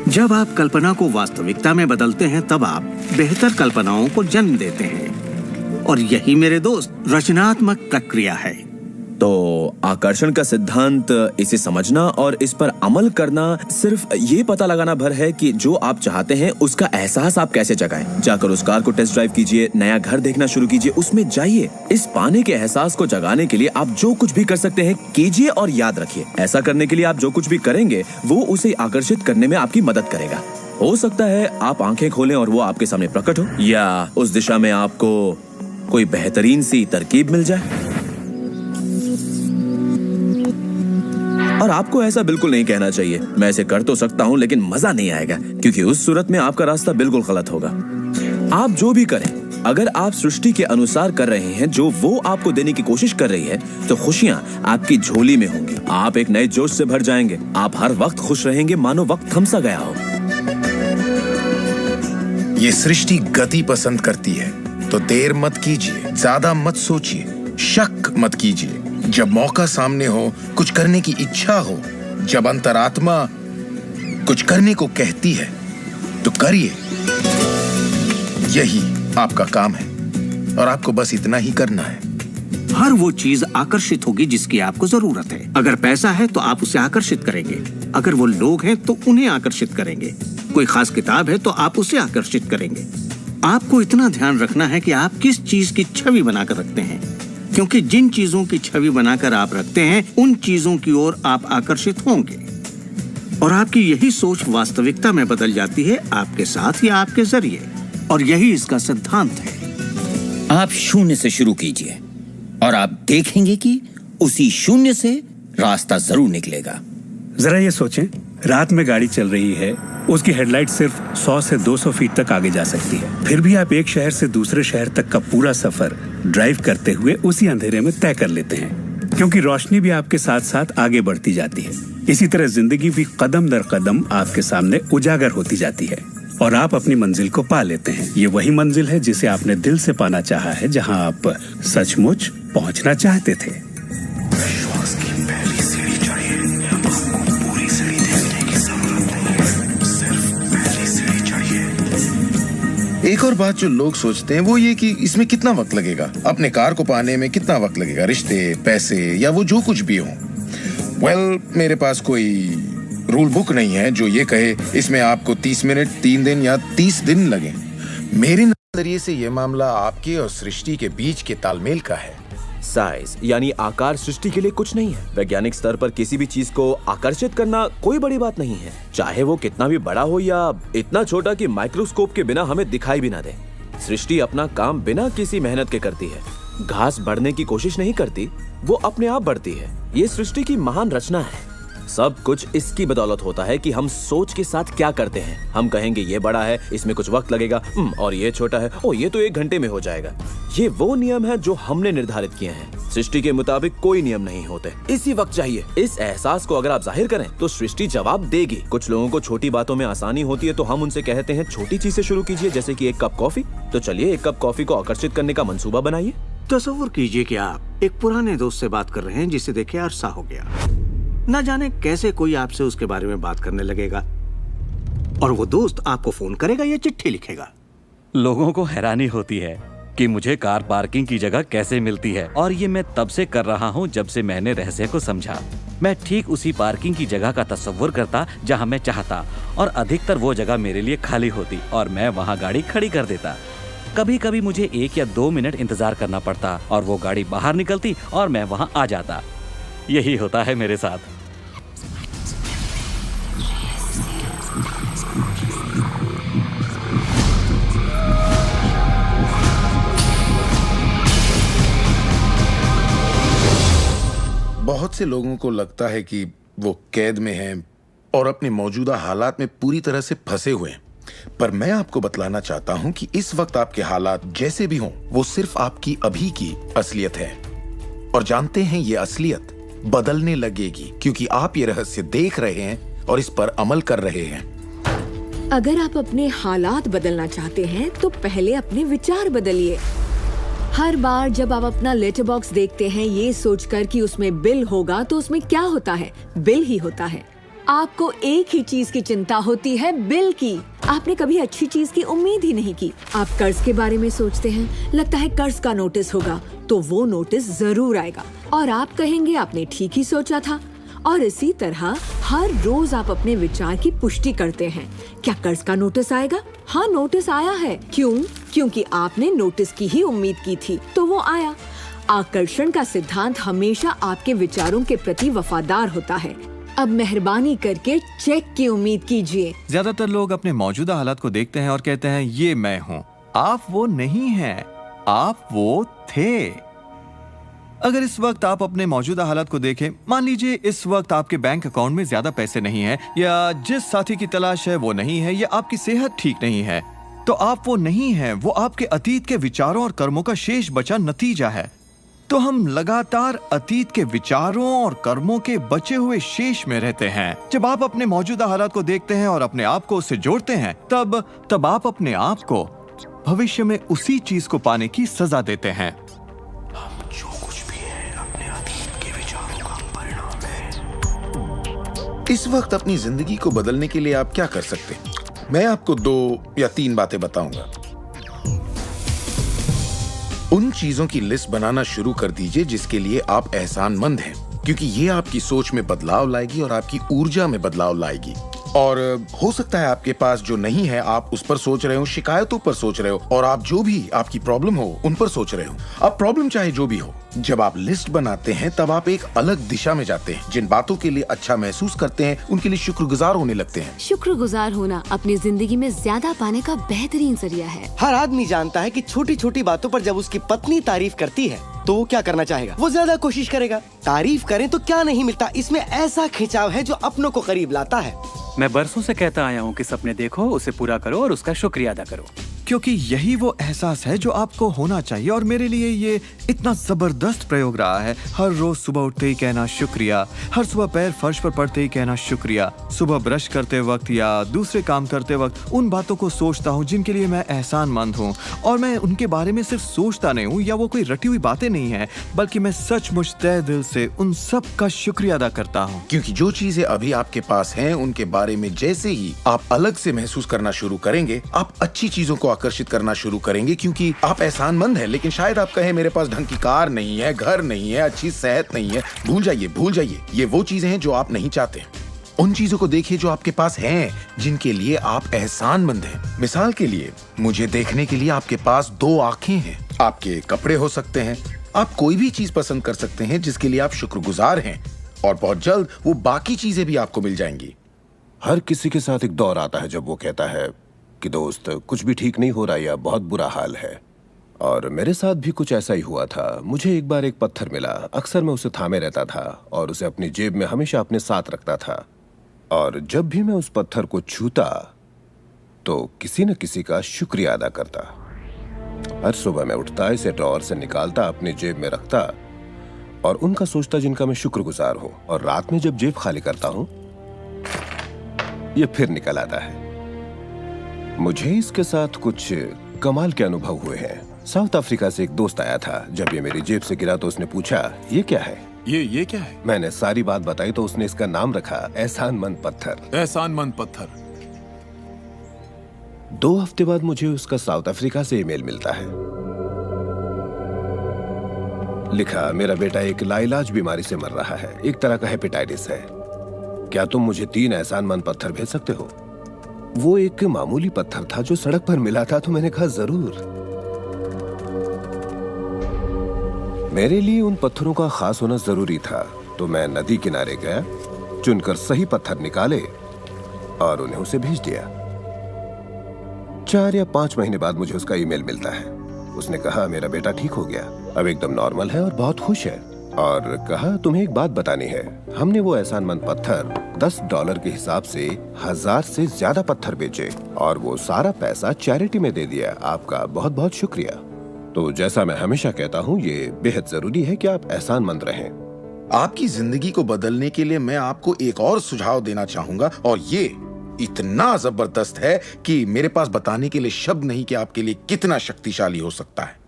जब आप कल्पना को वास्तविकता में बदलते हैं तब आप बेहतर कल्पनाओं को जन्म देते हैं। और यही मेरे दोस्त रचनात्मक प्रक्रिया है। तो आकर्षण का सिद्धांत, इसे समझना और इस पर अमल करना सिर्फ ये पता लगाना भर है कि जो आप चाहते हैं उसका एहसास आप कैसे जगाएं। जाकर उस कार को टेस्ट ड्राइव कीजिए, नया घर देखना शुरू कीजिए, उसमें जाइए। इस पाने के एहसास को जगाने के लिए आप जो कुछ भी कर सकते हैं कीजिए और याद रखिए, ऐसा करने के लिए आप जो कुछ भी करेंगे वो उसे आकर्षित करने में आपकी मदद करेगा। हो सकता है आप आंखें खोलें और वो आपके सामने प्रकट हो, या उस दिशा में आपको कोई बेहतरीन सी तरकीब मिल जाए। और आपको ऐसा बिल्कुल नहीं कहना चाहिए, मैं इसे कर तो सकता हूं लेकिन मजा नहीं आएगा, क्योंकि उस सूरत में आपका रास्ता बिल्कुल गलत होगा। आप जो भी करें, अगर आप सृष्टि के अनुसार कर रहे हैं जो वो आपको देने की कोशिश कर रही है, तो खुशियां आपकी झोली में होंगी। आप एक नए जोश से भर जाएंगे। आप हर वक्त खुश रहेंगे मानो वक्त थम सा गया हो। ये सृष्टि गति पसंद करती है, तो देर मत कीजिए, ज्यादा मत सोचिए, शक मत कीजिए। जब मौका सामने हो, कुछ करने की इच्छा हो, जब अंतरात्मा कुछ करने को कहती है, तो करिए। यही आपका काम है और आपको बस इतना ही करना है। हर वो चीज आकर्षित होगी जिसकी आपको जरूरत है। अगर पैसा है तो आप उसे आकर्षित करेंगे, अगर वो लोग हैं तो उन्हें आकर्षित करेंगे, कोई खास किताब है तो आप उसे आकर्षित करेंगे। आपको इतना ध्यान रखना है कि आप किस चीज की छवि बनाकर रखते हैं, क्योंकि जिन चीजों की छवि बनाकर आप रखते हैं उन चीजों की ओर आप आकर्षित होंगे, और आपकी यही सोच वास्तविकता में बदल जाती है, आपके साथ या आपके जरिए। और यही इसका सिद्धांत है। आप शून्य से शुरू कीजिए और आप देखेंगे कि उसी शून्य से रास्ता जरूर निकलेगा। जरा ये सोचें, रात में गाड़ी चल रही है, उसकी हेडलाइट सिर्फ 100 से 200 फीट तक आगे जा सकती है, फिर भी आप एक शहर से दूसरे शहर तक का पूरा सफर ड्राइव करते हुए उसी अंधेरे में तय कर लेते हैं, क्योंकि रोशनी भी आपके साथ साथ आगे बढ़ती जाती है। इसी तरह जिंदगी भी कदम दर कदम आपके सामने उजागर होती जाती है और आप अपनी मंजिल को पा लेते हैं। ये वही मंजिल है जिसे आपने दिल से पाना चाहा है, जहां आप सचमुच पहुंचना चाहते थे। विश्वास की पहली सीढ़ी चाहिए, आपको पूरी सीढ़ी देखने की जरूरत नहीं है, सिर्फ पहली सीढ़ी चाहिए। एक और बात जो लोग सोचते हैं वो ये कि इसमें कितना वक्त लगेगा, अपने कार को पाने में कितना वक्त लगेगा, रिश्ते, पैसे या वो जो कुछ भी हो। मेरे पास कोई रूल बुक नहीं है जो ये कहे इसमें आपको 30 मिनट, 3 दिन या 30 दिन लगे। मेरे नजरिए से ये मामला आपके और सृष्टि के बीच के तालमेल का है। साइज यानी आकार सृष्टि के लिए कुछ नहीं है। वैज्ञानिक स्तर पर किसी भी चीज को आकर्षित करना कोई बड़ी बात नहीं है, चाहे वो कितना भी बड़ा हो या इतना छोटा कि माइक्रोस्कोप के बिना हमें दिखाई भी ना दे। सृष्टि अपना काम बिना किसी मेहनत के करती है। घास बढ़ने की कोशिश नहीं करती, वो अपने आप बढ़ती है। ये सृष्टि की महान रचना है। सब कुछ इसकी बदौलत होता है कि हम सोच के साथ क्या करते हैं। हम कहेंगे ये बड़ा है, इसमें कुछ वक्त लगेगा, और ये छोटा है, ओ ये तो 1 घंटे में हो जाएगा। ये वो नियम है जो हमने निर्धारित किए हैं। सृष्टि के मुताबिक कोई नियम नहीं होते। इसी वक्त चाहिए। इस एहसास को अगर आप जाहिर करें तो सृष्टि जवाब देगी। कुछ लोगों को छोटी बातों में आसानी होती है, तो हम उनसे कहते हैं छोटी चीज से शुरू कीजिए, जैसे कि 1 कप कॉफी। तो चलिए 1 कप कॉफी को आकर्षित करने का मंसूबा बनाइए। तसव्वुर कीजिए कि आप एक पुराने दोस्त से बात कर रहे हैं जिसे देखे अरसा हो गया। न जाने कैसे कोई आपसे उसके बारे में बात करने लगेगा, और वो दोस्त आपको फोन करेगा या चिट्ठी लिखेगा। लोगों को हैरानी होती है कि मुझे कार पार्किंग की जगह कैसे मिलती है, और ये मैं तब से कर रहा हूँ जब से मैंने रहस्य को समझा। मैं ठीक उसी पार्किंग की जगह का तस्वुर करता जहाँ मैं चाहता, और अधिकतर वो जगह मेरे लिए खाली होती और मैं वहाँ गाड़ी खड़ी कर देता। कभी कभी मुझे 1 या 2 मिनट इंतजार करना पड़ता और वो गाड़ी बाहर निकलती और मैं वहाँ आ जाता। यही होता है मेरे साथ। बहुत से लोगों को लगता है कि वो कैद में हैं और अपने मौजूदा हालात में पूरी तरह से फंसे हुए हैं, पर मैं आपको बतलाना चाहता हूं कि इस वक्त आपके हालात जैसे भी हों, वो सिर्फ आपकी अभी की असलियत है। और जानते हैं ये असलियत बदलने लगेगी, क्योंकि आप ये रहस्य देख रहे हैं और इस पर अमल कर रहे हैं। अगर आप अपने हालात बदलना चाहते हैं तो पहले अपने विचार बदलिए। हर बार जब आप अपना लेटर बॉक्स देखते हैं ये सोचकर कि उसमें बिल होगा, तो उसमें क्या होता है? बिल ही होता है। आपको एक ही चीज की चिंता होती है, बिल की। आपने कभी अच्छी चीज की उम्मीद ही नहीं की। आप कर्ज के बारे में सोचते हैं, लगता है कर्ज का नोटिस होगा, तो वो नोटिस जरूर आएगा और आप कहेंगे आपने ठीक ही सोचा था। और इसी तरह हर रोज आप अपने विचार की पुष्टि करते हैं। क्या कर्ज का नोटिस आएगा? हाँ, नोटिस आया है। क्यों? क्योंकि आपने नोटिस की ही उम्मीद की थी, तो वो आया। आकर्षण का सिद्धांत हमेशा आपके विचारों के प्रति वफादार होता है। अब मेहरबानी करके चेक की उम्मीद कीजिए। ज्यादातर लोग अपने मौजूदा हालात को देखते हैं और कहते हैं ये मैं हूँ। आप वो नहीं हैं, आप वो थे। अगर इस वक्त आप अपने मौजूदा हालात को देखें, मान लीजिए इस वक्त आपके बैंक अकाउंट में ज्यादा पैसे नहीं हैं, या जिस साथी की तलाश है वो नहीं है, या आपकी सेहत ठीक नहीं है, तो आप वो नहीं हैं। वो आपके अतीत के विचारों और कर्मों का शेष बचा नतीजा है। तो हम लगातार अतीत के विचारों और कर्मों के बचे हुए शेष में रहते हैं। जब आप अपने मौजूदा हालात को देखते हैं और अपने आप को उससे जोड़ते हैं, तब आप अपने आप को भविष्य में उसी चीज को पाने की सजा देते हैं। हम जो कुछ भी है अपने अतीत के विचारों का परिणाम है। इस वक्त अपनी जिंदगी को बदलने के लिए आप क्या कर सकते हैं? मैं आपको 2 या 3 बातें बताऊंगा। उन चीजों की लिस्ट बनाना शुरू कर दीजिए जिसके लिए आप एहसानमंद हैं, क्योंकि ये आपकी सोच में बदलाव लाएगी और आपकी ऊर्जा में बदलाव लाएगी। और हो सकता है आपके पास जो नहीं है आप उस पर सोच रहे हो, शिकायतों पर सोच रहे हो, और आप जो भी आपकी प्रॉब्लम हो उन पर सोच रहे हो। अब प्रॉब्लम चाहे जो भी हो, जब आप लिस्ट बनाते हैं तब आप एक अलग दिशा में जाते हैं। जिन बातों के लिए अच्छा महसूस करते हैं उनके लिए शुक्रगुजार होने लगते हैं। शुक्रगुजार होना अपनी जिंदगी में ज्यादा पाने का बेहतरीन जरिया है। हर आदमी जानता है कि छोटी छोटी बातों पर जब उसकी पत्नी तारीफ करती है तो वो क्या करना चाहेगा? वो ज्यादा कोशिश करेगा। तारीफ करें तो क्या नहीं मिलता, इसमें ऐसा खिंचाव है जो अपनों को करीब लाता है। मैं बरसों से कहता आया हूँ कि सपने देखो, उसे पूरा करो और उसका शुक्रिया अदा करो, क्योंकि यही वो एहसास है जो आपको होना चाहिए। और मेरे लिए ये इतना जबरदस्त प्रयोग रहा है। हर रोज सुबह उठते ही कहना शुक्रिया, हर सुबह पैर फर्श पर पड़ते ही कहना शुक्रिया, सुबह ब्रश करते वक्त या दूसरे काम करते वक्त उन बातों को सोचता हूँ जिनके लिए मैं एहसानमंद हूँ। और मैं उनके बारे में सिर्फ सोचता नहीं हूँ या वो कोई रटी हुई बातें नहीं है, बल्कि मैं सचमुच तहे दिल से उन सब का शुक्रिया अदा करता हूँ। क्योंकि जो चीजें अभी आपके पास हैं उनके बारे में जैसे ही आप अलग से महसूस करना शुरू करेंगे, आप अच्छी चीजों को आकर्षित करना शुरू करेंगे, क्योंकि आप एहसानमंद हैं। लेकिन शायद आप कहें मेरे पास ढंग की कार नहीं है, घर नहीं है, अच्छी सेहत नहीं है। भूल जाइए। ये वो चीजें हैं जो आप नहीं चाहते। उन चीजों को देखिए जो आपके पास हैं, जिनके लिए आप एहसानमंद हैं। मिसाल के लिए, मुझे देखने के लिए आपके पास 2 आंखें हैं। आपके कपड़े हो सकते हैं, आप कोई भी चीज पसंद कर सकते हैं जिसके लिए आप शुक्रगुजार हैं, और बहुत जल्द वो बाकी चीजें भी आपको मिल जाएंगी। हर किसी के साथ एक दौर आता है जब वो कहता है कि दोस्त कुछ भी ठीक नहीं हो रहा या बहुत बुरा हाल है। और मेरे साथ भी कुछ ऐसा ही हुआ था। मुझे एक बार एक पत्थर मिला। अक्सर मैं उसे थामे रहता था और उसे अपनी जेब में हमेशा अपने साथ रखता था। और जब भी मैं उस पत्थर को छूता तो किसी न किसी का शुक्रिया अदा करता। हर सुबह मैं उठता, इसे ड्रॉअर से निकालता, अपनी जेब में रखता और उनका सोचता जिनका मैं शुक्रगुजार हूं। और रात में जब जेब खाली करता हूं, ये फिर निकल आता है। मुझे इसके साथ कुछ कमाल के अनुभव हुए हैं। साउथ अफ्रीका से एक दोस्त आया था। जब ये मेरी जेब से गिरा तो उसने पूछा, ये क्या है? ये क्या है? मैंने सारी बात बताई तो उसने इसका नाम रखा एहसानमंद पत्थर। एहसानमंद पत्थर। 2 हफ्ते बाद मुझे उसका साउथ अफ्रीका से ईमेल मिलता है। लिखा, मेरा बेटा एक लाइलाज बीमारी से मर रहा है, एक तरह का हेपेटाइटिस है। क्या तुम मुझे 3 एहसानमंद पत्थर भेज सकते हो? वो एक मामूली पत्थर था जो सड़क पर मिला था, तो मैंने कहा जरूर। मेरे लिए उन पत्थरों का खास होना जरूरी था, तो मैं नदी किनारे गया, चुनकर सही पत्थर निकाले और उन्हें उसे भेज दिया। 4 या 5 महीने बाद मुझे उसका ईमेल मिलता है। उसने कहा मेरा बेटा ठीक हो गया, अब एकदम नॉर्मल है और बहुत खुश है। और कहा तुम्हें एक बात बतानी है, हमने वो एहसानमंद पत्थर $10 के हिसाब से 1000 से ज्यादा पत्थर बेचे और वो सारा पैसा चैरिटी में दे दिया। आपका बहुत बहुत शुक्रिया। तो जैसा मैं हमेशा कहता हूँ, ये बेहद जरूरी है कि आप एहसानमंद रहें। आपकी जिंदगी को बदलने के लिए मैं आपको एक और सुझाव देना चाहूंगा, और ये इतना जबरदस्त है कि मेरे पास बताने के लिए शब्द नहीं कि आपके लिए कितना शक्तिशाली हो सकता है।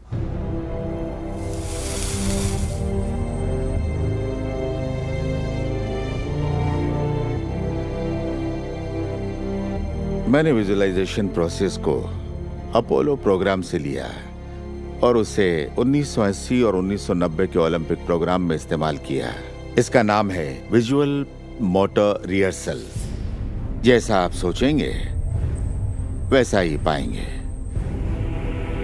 मैंने विजुअलाइजेशन प्रोसेस को अपोलो प्रोग्राम से लिया है। और उसे 1980 और 1990 के ओलंपिक प्रोग्राम में इस्तेमाल किया। इसका नाम है विजुअल मोटर रिहर्सल। जैसा आप सोचेंगे वैसा ही पाएंगे।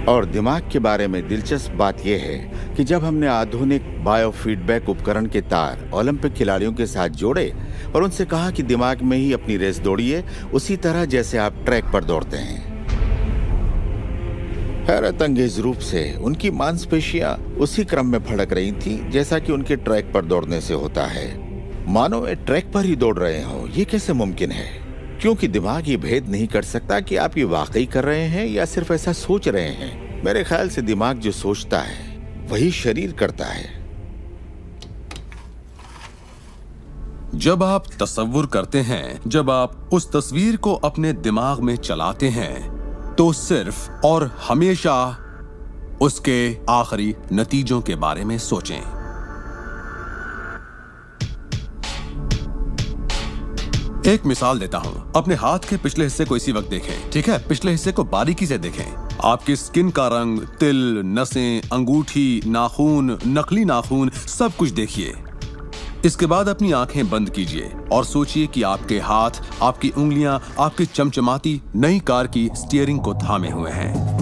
और दिमाग के बारे में दिलचस्प बात यह है कि जब हमने आधुनिक बायोफीडबैक उपकरण के तार ओलंपिक खिलाड़ियों के साथ जोड़े और उनसे कहा कि दिमाग में ही अपनी रेस दौड़िए, उसी तरह जैसे आप ट्रैक पर दौड़ते हैं। हैरत अंगेज रूप से उनकी मांसपेशियां उसी क्रम में फड़क रही थी जैसा कि उनके ट्रैक पर दौड़ने से होता है, मानो वे ट्रैक पर ही दौड़ रहे हो। ये कैसे मुमकिन है? क्योंकि दिमाग ये भेद नहीं कर सकता कि आप ये वाकई कर रहे हैं या सिर्फ ऐसा सोच रहे हैं। मेरे ख्याल से दिमाग जो सोचता है वही शरीर करता है। जब आप तसव्वुर करते हैं, जब आप उस तस्वीर को अपने दिमाग में चलाते हैं, तो सिर्फ और हमेशा उसके आखिरी नतीजों के बारे में सोचें। एक मिसाल देता हूं। अपने हाथ के पिछले हिस्से को इसी वक्त देखें, ठीक है? पिछले हिस्से को बारीकी से देखें। आपकी स्किन का रंग, तिल, नसें, अंगूठी, नाखून, नकली नाखून, सब कुछ देखिए। इसके बाद अपनी आंखें बंद कीजिए और सोचिए कि आपके हाथ, आपकी उंगलियां, आपकी चमचमाती नई कार की स्टीयरिंग को थामे हुए हैं।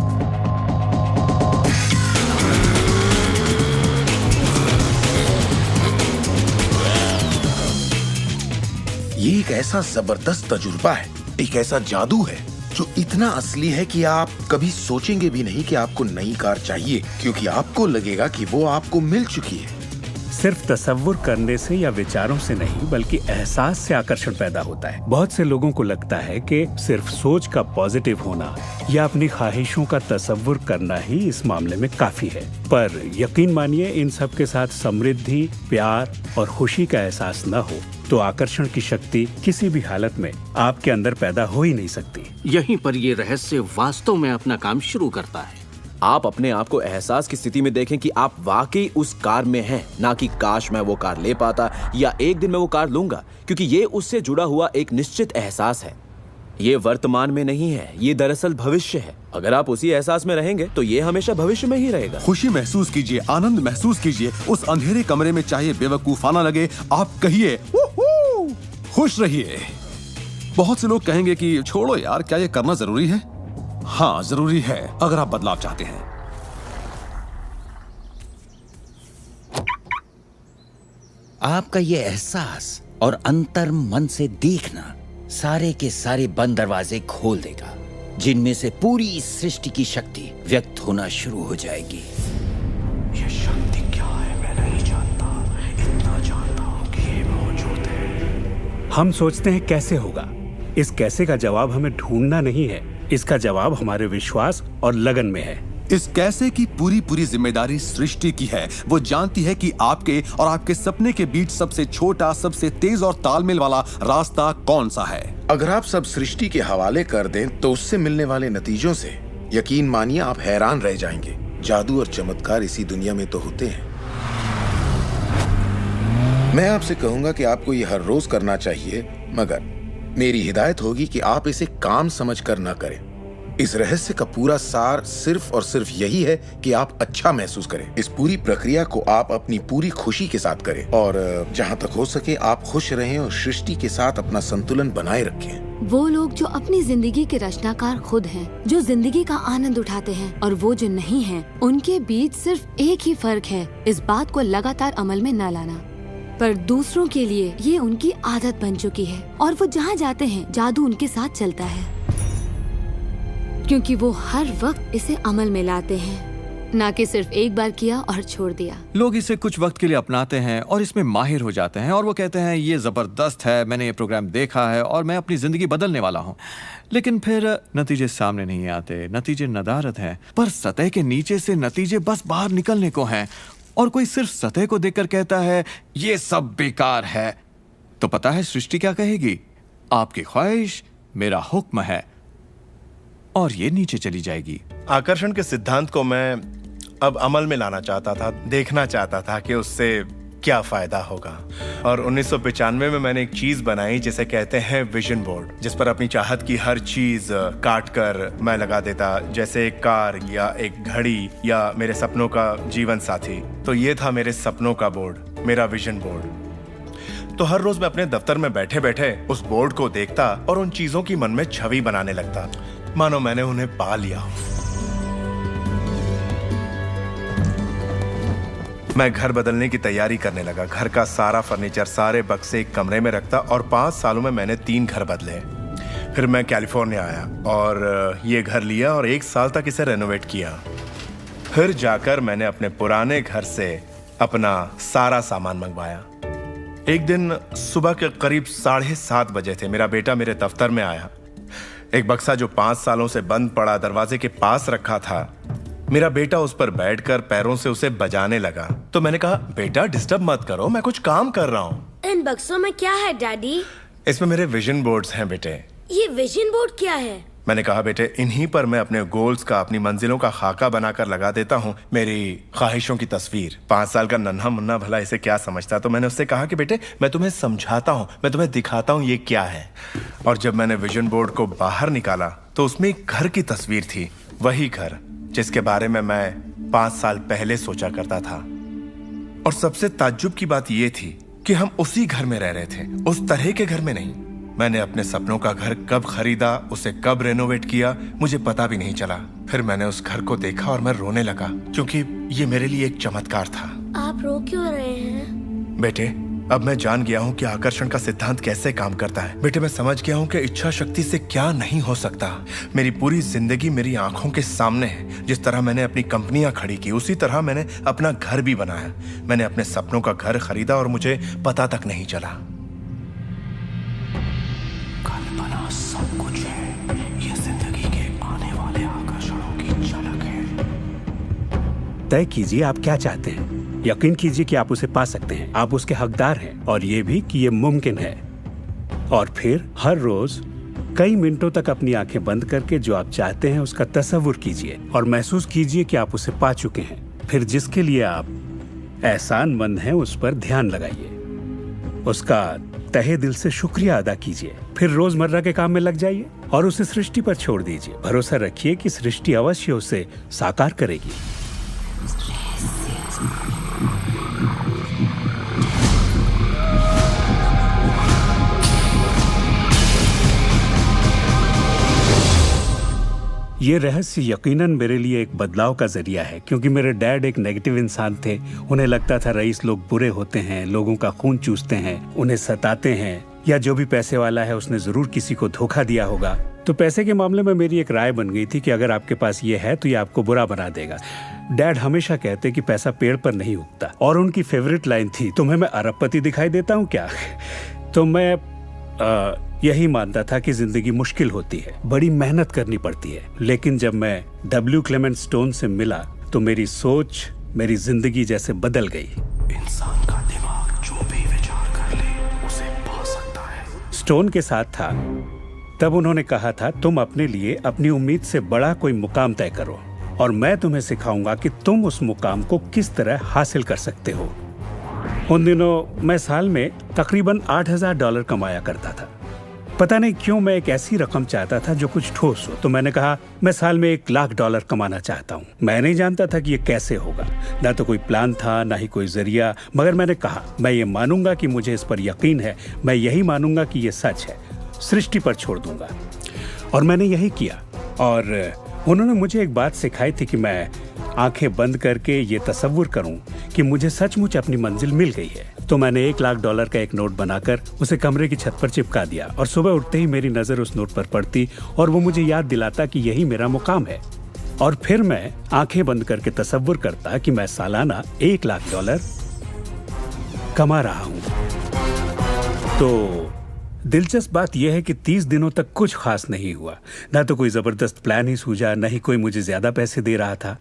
ये एक ऐसा जबरदस्त तजुर्बा है, एक ऐसा जादू है जो इतना असली है कि आप कभी सोचेंगे भी नहीं कि आपको नई कार चाहिए, क्योंकि आपको लगेगा कि वो आपको मिल चुकी है। सिर्फ तसव्वुर करने से या विचारों से नहीं, बल्कि एहसास से आकर्षण पैदा होता है। बहुत से लोगों को लगता है कि सिर्फ सोच का पॉजिटिव होना या अपनी ख्वाहिशों का तसव्वुर करना ही इस मामले में काफी है। पर यकीन मानिए, इन सब के साथ समृद्धि, प्यार और खुशी का एहसास न हो तो आकर्षण की शक्ति किसी भी हालत में आपके अंदर पैदा हो ही नहीं सकती। यहीं पर ये रहस्य वास्तव में अपना काम शुरू करता है। आप अपने आप को एहसास की स्थिति में देखें कि आप वाकई उस कार में हैं, ना कि काश मैं वो कार ले पाता या एक दिन मैं वो कार लूंगा, क्योंकि ये उससे जुड़ा हुआ एक निश्चित एहसास है। ये वर्तमान में नहीं है, ये दरअसल भविष्य है। अगर आप उसी एहसास में रहेंगे तो ये हमेशा भविष्य में ही रहेगा। खुशी महसूस कीजिए, आनंद महसूस कीजिए। उस अंधेरे कमरे में चाहे बेवकूफाना लगे, आप कहिए खुश रहिए। बहुत से लोग कहेंगे कि छोड़ो यार, क्या ये करना जरूरी है? हाँ, जरूरी है अगर आप बदलाव चाहते हैं। आपका ये एहसास और अंतर मन से देखना सारे के सारे बंद दरवाजे खोल देगा, जिनमें से पूरी सृष्टि की शक्ति व्यक्त होना शुरू हो जाएगी। ये शक्ति क्या है मैं नहीं जानता, इतना जानता हूं कि ये मौजूद है। हम सोचते हैं कैसे होगा। इस कैसे का जवाब हमें ढूंढना नहीं है, इसका जवाब हमारे विश्वास और लगन में है। इस कैसे की पूरी जिम्मेदारी सृष्टि की है। वो जानती है कि आपके और आपके सपने के बीच सबसे छोटा, सबसे तेज और तालमेल वाला रास्ता कौन सा है। अगर आप सब सृष्टि के हवाले कर दें तो उससे मिलने वाले नतीजों से यकीन मानिए आप हैरान रह जाएंगे। जादू और चमत्कार इसी दुनिया में तो होते हैं। मैं आपसे कहूंगा कि आपको ये हर रोज करना चाहिए, मगर मेरी हिदायत होगी कि आप इसे काम समझकर ना करें। इस रहस्य का पूरा सार सिर्फ और सिर्फ यही है कि आप अच्छा महसूस करें। इस पूरी प्रक्रिया को आप अपनी पूरी खुशी के साथ करें और जहां तक हो सके आप खुश रहें और सृष्टि के साथ अपना संतुलन बनाए रखें। वो लोग जो अपनी जिंदगी के रचनाकार खुद हैं, जो जिंदगी का आनंद उठाते हैं, और वो जो नहीं हैं, उनके बीच सिर्फ एक ही फर्क है, इस बात को लगातार अमल में न लाना। पर दूसरों के लिए ये उनकी आदत बन चुकी है और वो जहाँ जाते हैं जादू उनके साथ चलता है, क्योंकि वो हर वक्त इसे अमल में लाते हैं, ना कि सिर्फ एक बार किया और छोड़ दिया। लोग इसे कुछ वक्त के लिए अपनाते हैं और इसमें माहिर हो जाते हैं और वो कहते हैं ये जबरदस्त है, मैंने ये प्रोग्राम देखा है और मैं अपनी जिंदगी बदलने वाला हूँ। लेकिन फिर नतीजे सामने नहीं आते, नतीजे नदारद हैं। पर सतह के नीचे से नतीजे बस बाहर निकलने को हैं और कोई सिर्फ सतह को देखकर कहता है ये सब बेकार है, तो पता है सृष्टि क्या कहेगी? आपकी ख्वाहिश मेरा हुक्म है, और ये नीचे चली जाएगी। आकर्षण के सिद्धांत को मैं अब अमल में लाना चाहता था, देखना चाहता था कि उससे क्या फायदा होगा। और 1995 में मैंने एक चीज बनाई जिसे कहते हैं विजन बोर्ड, जिस पर अपनी चाहत की हर चीज काट कर मैं लगा देता, जैसे एक कार या एक घड़ी या मेरे सपनों का जीवन साथी। तो ये था मेरे सपनों का बोर्ड, मेरा विजन बोर्ड। तो हर रोज मैं अपने दफ्तर में बैठे बैठे उस बोर्ड को देखता और उन चीजों की मन में छवि बनाने लगता, मानो मैंने उन्हें पा लिया हो। मैं घर बदलने की तैयारी करने लगा। घर का सारा फर्नीचर, सारे बक्से एक कमरे में रखता और 5 सालों में मैंने 3 घर बदले। फिर मैं कैलिफोर्निया आया और ये घर लिया और 1 साल तक इसे रेनोवेट किया। फिर जाकर मैंने अपने पुराने घर से अपना सारा सामान मंगवाया। एक दिन सुबह के करीब 7:30 बजे थे। मेरा बेटा मेरे दफ्तर में आया। एक बक्सा जो 5 सालों से बंद पड़ा दरवाजे के पास रखा था, मेरा बेटा उस पर बैठकर पैरों से उसे बजाने लगा। तो मैंने कहा, बेटा डिस्टर्ब मत करो, मैं कुछ काम कर रहा हूँ। इन बक्सों में क्या है डैडी? इसमें मेरे विजन बोर्ड्स हैं बेटे। ये विजन बोर्ड क्या है? मैंने कहा, बेटे इन्हीं पर मैं अपने गोल्स का, अपनी मंजिलों का खाका बनाकर लगा देता हूँ, मेरी ख्वाहिशों की तस्वीर। 5 साल का नन्हा मुन्ना भला इसे क्या समझता। तो मैंने उससे कहा कि बेटे मैं तुम्हें समझाता हूँ, मैं तुम्हें दिखाता हूँ ये क्या है। और जब मैंने विजन बोर्ड को बाहर निकाला तो उसमें एक घर की तस्वीर थी, वही घर जिसके बारे में मैं 5 साल पहले सोचा करता था। और सबसे ताज्जुब की बात यह थी कि हम उसी घर में रह रहे थे, उस तरह के घर में नहीं। मैंने अपने सपनों का घर कब खरीदा, उसे कब रेनोवेट किया, मुझे पता भी नहीं चला। फिर मैंने उस घर को देखा और मैं रोने लगा, क्योंकि ये मेरे लिए एक चमत्कार था। आप रो क्यों रहे हैं? बेटे अब मैं जान गया हूँ कि आकर्षण का सिद्धांत कैसे काम करता है। बेटे मैं समझ गया हूँ कि इच्छा शक्ति से क्या नहीं हो सकता। मेरी पूरी जिंदगी मेरी आंखों के सामने है। जिस तरह मैंने अपनी कंपनियां खड़ी की, उसी तरह मैंने अपना घर भी बनाया। मैंने अपने सपनों का घर खरीदा और मुझे पता तक नहीं चला। कल्पना सब कुछ है, ये जिंदगी के आने वाले आकर्षणों की झलक है। तय कीजिए आप क्या चाहते हैं। यकीन कीजिए कि आप उसे पा सकते हैं, आप उसके हकदार हैं, और ये भी कि ये मुमकिन है। और फिर हर रोज कई मिनटों तक अपनी आंखें बंद करके जो आप चाहते हैं उसका तसव्वुर कीजिए और महसूस कीजिए कि आप उसे पा चुके हैं। फिर जिसके लिए आप एहसानमंद हैं उस पर ध्यान लगाइए, उसका तहे दिल से शुक्रिया अदा कीजिए। फिर रोजमर्रा के काम में लग जाइए और उसे सृष्टि पर छोड़ दीजिए। भरोसा रखिए कि सृष्टि अवश्य उसे साकार करेगी। ये रहस्य यकीनन मेरे लिए एक बदलाव का जरिया है, क्योंकि मेरे डैड एक नेगेटिव इंसान थे। उन्हें लगता था रईस लोग बुरे होते हैं, लोगों का खून चूसते हैं, उन्हें सताते हैं, या जो भी पैसे वाला है उसने जरूर किसी को धोखा दिया होगा। तो पैसे के मामले में मेरी एक राय बन गई थी कि अगर आपके पास ये है तो ये आपको बुरा बना देगा। डैड हमेशा कहते कि पैसा पेड़ पर नहीं उगता, और उनकी फेवरेट लाइन थी, तुम्हें मैं अरबपति दिखाई देता हूँ क्या? तो मैं यही मानता था कि जिंदगी मुश्किल होती है, बड़ी मेहनत करनी पड़ती है। लेकिन जब मैं W. क्लेमेंट स्टोन से मिला तो मेरी सोच, मेरी जिंदगी जैसे बदल गई। इंसान का दिमाग जो भी विचार कर ले उसे पा सकता है। स्टोन के साथ था तब उन्होंने कहा था, तुम अपने लिए अपनी उम्मीद से बड़ा कोई मुकाम तय करो और मैं तुम्हें सिखाऊंगा कि तुम उस मुकाम को किस तरह हासिल कर सकते हो। उन दिनों मैं साल में तकरीबन $8,000 कमाया करता था। पता नहीं क्यों मैं एक ऐसी रकम चाहता था जो कुछ ठोस हो। तो मैंने कहा मैं साल में $1,00,000 कमाना चाहता हूँ। मैं नहीं जानता था कि ये कैसे होगा, ना तो कोई प्लान था ना ही कोई जरिया, मगर मैंने कहा मैं ये मानूंगा कि मुझे इस पर यकीन है, मैं यही मानूंगा कि ये सच है, सृष्टि पर छोड़ दूंगा। और मैंने यही किया। और उन्होंने मुझे एक बात सिखाई थी कि मैं आंखें बंद करके ये तसव्वुर करूं कि मुझे सचमुच अपनी मंजिल मिल गई है। तो मैंने $1,00,000 का एक नोट बनाकर उसे कमरे की छत पर चिपका दिया और सुबह उठते ही मेरी नजर उस नोट पर पड़ती और वो मुझे याद दिलाता कि यही मेरा मुकाम है। और फिर मैं आंखें बंद करके तसव्वुर करता कि मैं सालाना $1,00,000 कमा रहा हूं। तो दिलचस्प बात यह है कि 30 दिनों तक कुछ खास नहीं हुआ। ना तो कोई जबरदस्त प्लान ही सूझा, ना ही कोई मुझे ज्यादा पैसे दे रहा था।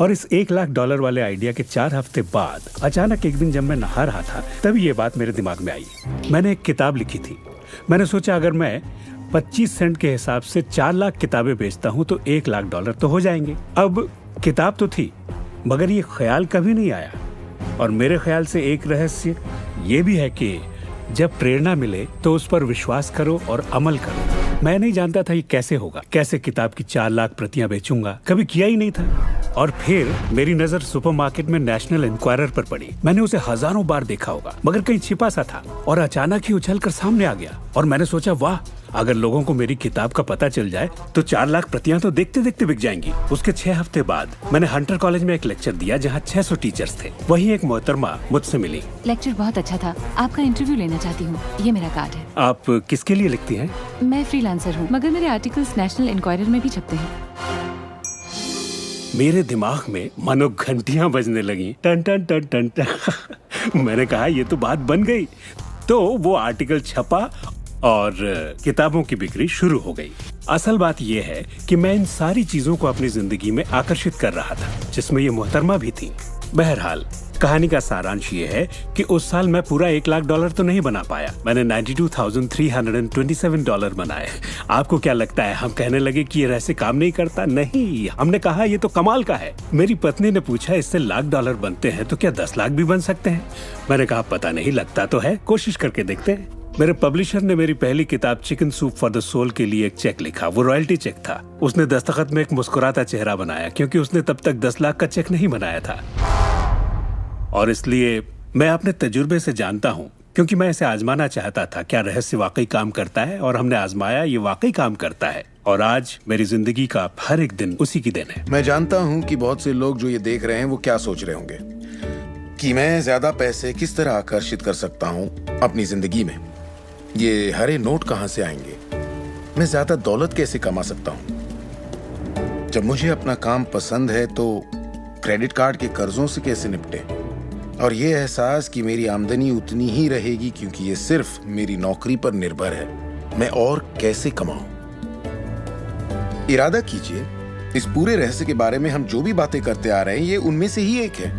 और इस $1,00,000 वाले आइडिया के 4 हफ्ते बाद अचानक एक दिन जब मैं नहा रहा था तभी ये बात मेरे दिमाग में आई। मैंने एक किताब लिखी थी। मैंने सोचा अगर मैं 25 सेंट के हिसाब से 4 लाख किताबें बेचता हूं तो $1,00,000 तो हो जाएंगे। अब किताब तो थी, मगर ये ख्याल कभी नहीं आया और मेरे ख्याल से एक रहस्य ये भी है कि जब प्रेरणा मिले तो उस पर विश्वास करो और अमल करो। मैं नहीं जानता था ये कैसे होगा, कैसे किताब की 4 लाख प्रतियां बेचूंगा, कभी किया ही नहीं था। और फिर मेरी नजर सुपरमार्केट में नेशनल इंक्वायरर पर पड़ी। मैंने उसे हजारों बार देखा होगा, मगर कहीं छिपा सा था और अचानक ही उछल कर सामने आ गया। और मैंने सोचा, वाह, अगर लोगों को मेरी किताब का पता चल जाए तो 4 लाख प्रतियां तो देखते देखते बिक जाएंगी। उसके 6 हफ्ते बाद मैंने हंटर कॉलेज में एक लेक्चर दिया जहाँ 600 टीचर्स थे। वहीं एक मोहतरमा मुझसे मिली। लेक्चर बहुत अच्छा था, आपका इंटरव्यू लेना चाहती हूँ, ये मेरा कार्ड है। आप किसके लिए लिखती हैं? मैं फ्रीलांसर हूँ, मगर मेरे आर्टिकल्स नेशनल इंक्वायरर में भी छपते हैं। मेरे दिमाग में मानो घंटियां बजने लगी, टन टन टन टन टन। मैंने कहा ये तो बात बन गई। तो वो आर्टिकल छपा और किताबों की बिक्री शुरू हो गई। असल बात ये है कि मैं इन सारी चीजों को अपनी जिंदगी में आकर्षित कर रहा था, जिसमें ये मोहतरमा भी थी। बहरहाल कहानी का सारांश ये है कि उस साल मैं पूरा $1 लाख तो नहीं बना पाया। मैंने $92,327 बनाए। आपको क्या लगता है हम कहने लगे कि ये रहस्य काम नहीं करता? नहीं, हमने कहा ये तो कमाल का है। मेरी पत्नी ने पूछा, इससे $1 लाख बनते हैं तो क्या 10 लाख भी बन सकते हैं? मैंने कहा पता नहीं, लगता तो है, कोशिश करके देखते हैं। मेरे पब्लिशर ने मेरी पहली किताब chicken soup for the soul के लिए एक चेक लिखा। वो रॉयल्टी चेक था। उसने दस्तखत में एक मुस्कुराता चेहरा बनाया, क्योंकि उसने तब तक 10 लाख का चेक नहीं बनाया था। और इसलिए मैं अपने तजुर्बे से जानता हूँ, क्योंकि मैं इसे आजमाना चाहता था, क्या रहस्य वाकई काम करता है। और हमने आजमाया, ये वाकई काम करता है। और आज मेरी जिंदगी का हर एक दिन उसी की देन है। मैं जानता हूँ कि बहुत से लोग जो ये देख रहे हैं वो क्या सोच रहे होंगे कि मैं ज्यादा पैसे किस तरह आकर्षित कर सकता हूँ अपनी जिंदगी में। ये हरे नोट कहाँ से आएंगे, मैं ज्यादा दौलत कैसे कमा सकता हूँ। जब मुझे अपना काम पसंद है तो क्रेडिट कार्ड के कर्जों से कैसे निपटे। और ये एहसास कि मेरी आमदनी उतनी ही रहेगी क्योंकि ये सिर्फ मेरी नौकरी पर निर्भर है, मैं और कैसे कमाऊं। इरादा कीजिए, इस पूरे रहस्य के बारे में हम जो भी बातें करते आ रहे हैं ये उनमें से ही एक है।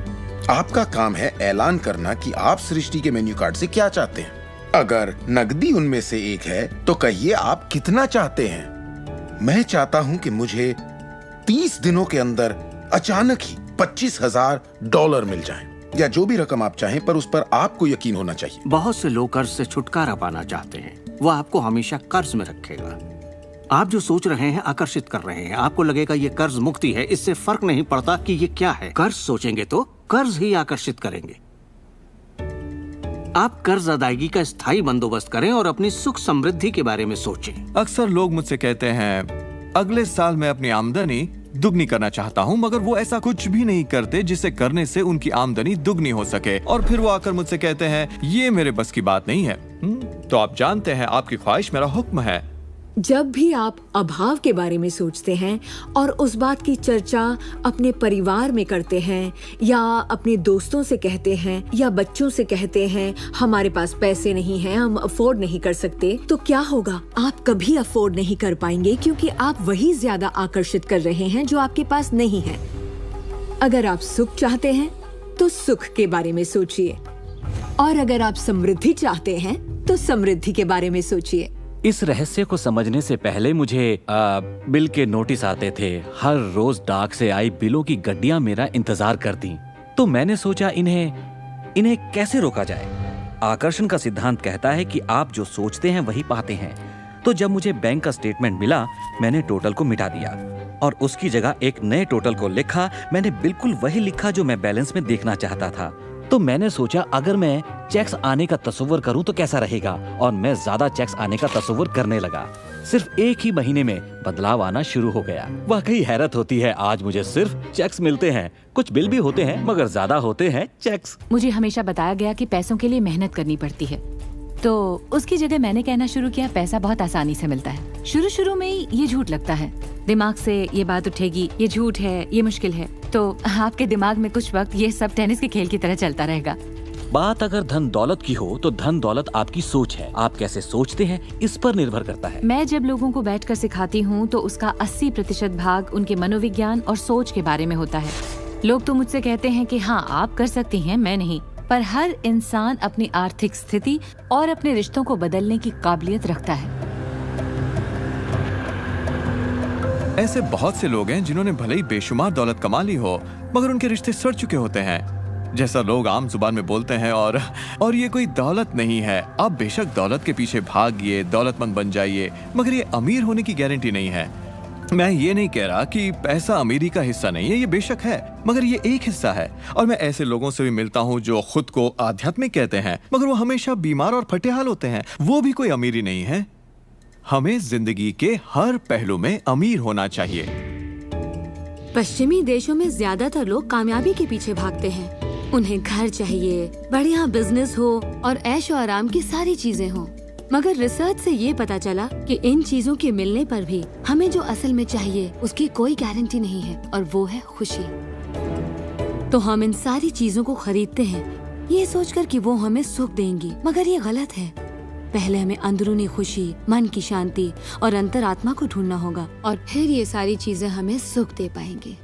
आपका काम है ऐलान करना कि आप सृष्टि के मेन्यू कार्ड से क्या चाहते हैं। अगर नकदी उनमें से एक है तो कहिए आप कितना चाहते हैं। मैं चाहता हूं कि मुझे 30 दिनों के अंदर अचानक ही $25,000 मिल जाएं, या जो भी रकम आप चाहें, पर उस पर आपको यकीन होना चाहिए। बहुत से लोग कर्ज से छुटकारा पाना चाहते हैं, वो आपको हमेशा कर्ज में रखेगा। आप जो सोच रहे हैं आकर्षित कर रहे हैं। आपको लगेगा ये कर्ज मुक्ति है, इससे फर्क नहीं पड़ता कि ये क्या है। कर्ज सोचेंगे तो कर्ज ही आकर्षित करेंगे। आप कर्ज अदायगी का स्थायी बंदोबस्त करें और अपनी सुख समृद्धि के बारे में सोचें। अक्सर लोग मुझसे कहते हैं, अगले साल मैं अपनी आमदनी दुगनी करना चाहता हूँ, मगर वो ऐसा कुछ भी नहीं करते जिसे करने से उनकी आमदनी दुगनी हो सके। और फिर वो आकर मुझसे कहते हैं, ये मेरे बस की बात नहीं है। तो आप जानते हैं, आपकी ख्वाहिश मेरा हुक्म है। जब भी आप अभाव के बारे में सोचते हैं और उस बात की चर्चा अपने परिवार में करते हैं, या अपने दोस्तों से कहते हैं, या बच्चों से कहते हैं हमारे पास पैसे नहीं हैं, हम अफोर्ड नहीं कर सकते, तो क्या होगा? आप कभी अफोर्ड नहीं कर पाएंगे, क्योंकि आप वही ज्यादा आकर्षित कर रहे हैं जो आपके पास नहीं है। अगर आप सुख चाहते हैं तो सुख के बारे में सोचिए, और अगर आप समृद्धि चाहते हैं तो समृद्धि के बारे में सोचिए। इस रहस्य को समझने से पहले मुझे बिल के नोटिस आते थे। हर रोज डाक से आई बिलों की गड्डियां मेरा इंतजार करती। तो मैंने सोचा इन्हें कैसे रोका जाए। आकर्षण का सिद्धांत कहता है कि आप जो सोचते हैं वही पाते हैं। तो जब मुझे बैंक का स्टेटमेंट मिला, मैंने टोटल को मिटा दिया और उसकी जगह एक नए टोटल को लिखा। मैंने बिल्कुल वही लिखा जो मैं बैलेंस में देखना चाहता था। तो मैंने सोचा, अगर मैं चेक्स आने का तस्वीर करूं तो कैसा रहेगा, और मैं ज्यादा चेक्स आने का तस्वीर करने लगा। सिर्फ एक ही महीने में बदलाव आना शुरू हो गया। वाकई हैरत होती है, आज मुझे सिर्फ चेक्स मिलते हैं। कुछ बिल भी होते हैं, मगर ज्यादा होते हैं चेक्स। मुझे हमेशा बताया गया कि पैसों के लिए मेहनत करनी पड़ती है, तो उसकी जगह मैंने कहना शुरू किया, पैसा बहुत आसानी से मिलता है। शुरू में ये झूठ लगता है, दिमाग से ये बात उठेगी, ये झूठ है, ये मुश्किल है। तो आपके दिमाग में कुछ वक्त ये सब टेनिस के खेल की तरह चलता रहेगा। बात अगर धन दौलत की हो तो धन दौलत आपकी सोच है। आप कैसे सोचते हैं इस पर निर्भर करता है। मैं जब लोगों को बैठकर सिखाती हूँ तो उसका 80% भाग उनके मनोविज्ञान और सोच के बारे में होता है। लोग तो मुझसे कहते हैं कि हाँ आप कर सकती हैं, मैं नहीं। पर हर इंसान अपनी आर्थिक स्थिति और अपने रिश्तों को बदलने की काबिलियत रखता है। ऐसे बहुत से लोग हैं जिन्होंने भले ही बेशुमार दौलत कमा ली हो, मगर उनके रिश्ते सड़ चुके होते हैं। जैसा लोग आम जुबान में बोलते हैं, और ये कोई दौलत नहीं है। आप बेशक दौलत के पीछे भागिए, दौलतमंद बन जाइए, मगर ये अमीर होने की गारंटी नहीं है। मैं ये नहीं कह रहा कि पैसा अमीरी का हिस्सा नहीं है, ये बेशक है, मगर ये एक हिस्सा है। और मैं ऐसे लोगों से भी मिलता हूँ जो खुद को आध्यात्मिक कहते हैं, मगर वो हमेशा बीमार और फटेहाल होते हैं। वो भी कोई अमीरी नहीं है। हमें जिंदगी के हर पहलू में अमीर होना चाहिए। पश्चिमी देशों में ज्यादातर लोग कामयाबी के पीछे भागते हैं। उन्हें घर चाहिए, बढ़िया बिजनेस हो और ऐशो आराम की सारी चीजें हो। मगर रिसर्च से ये पता चला कि इन चीजों के मिलने पर भी हमें जो असल में चाहिए उसकी कोई गारंटी नहीं है, और वो है खुशी। तो हम इन सारी चीजों को खरीदते हैं ये सोचकर कि वो हमें सुख देंगी, मगर ये गलत है। पहले हमें अंदरूनी खुशी, मन की शांति और अंतरात्मा को ढूंढना होगा, और फिर ये सारी चीजें हमें सुख दे पाएंगी।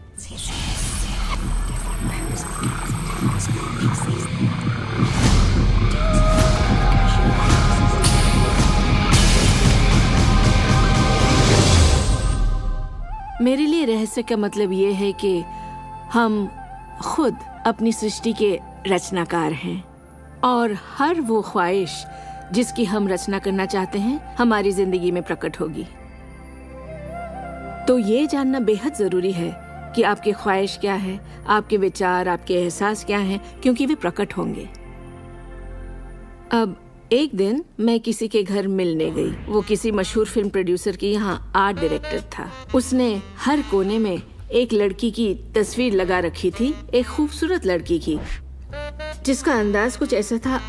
मेरे लिए रहस्य का मतलब ये है कि हम खुद अपनी सृष्टि के रचनाकार हैं, और हर वो ख्वाहिश जिसकी हम रचना करना चाहते हैं हमारी जिंदगी में प्रकट होगी। तो ये जानना बेहद जरूरी है कि आपकी ख्वाहिश क्या है, आपके विचार, आपके एहसास क्या हैं, क्योंकि वे प्रकट होंगे। अब एक दिन मैं किसी के घर मिलने गई। वो किसी मशहूर फिल्म प्रोड्यूसर की यहाँ आर्ट डायरेक्टर था। उसने हर कोने में एक लड़की की तस्वीर लगा रखी थी, एक खूबसूरत लड़की की, जिसका अंदाज कुछ ऐसा था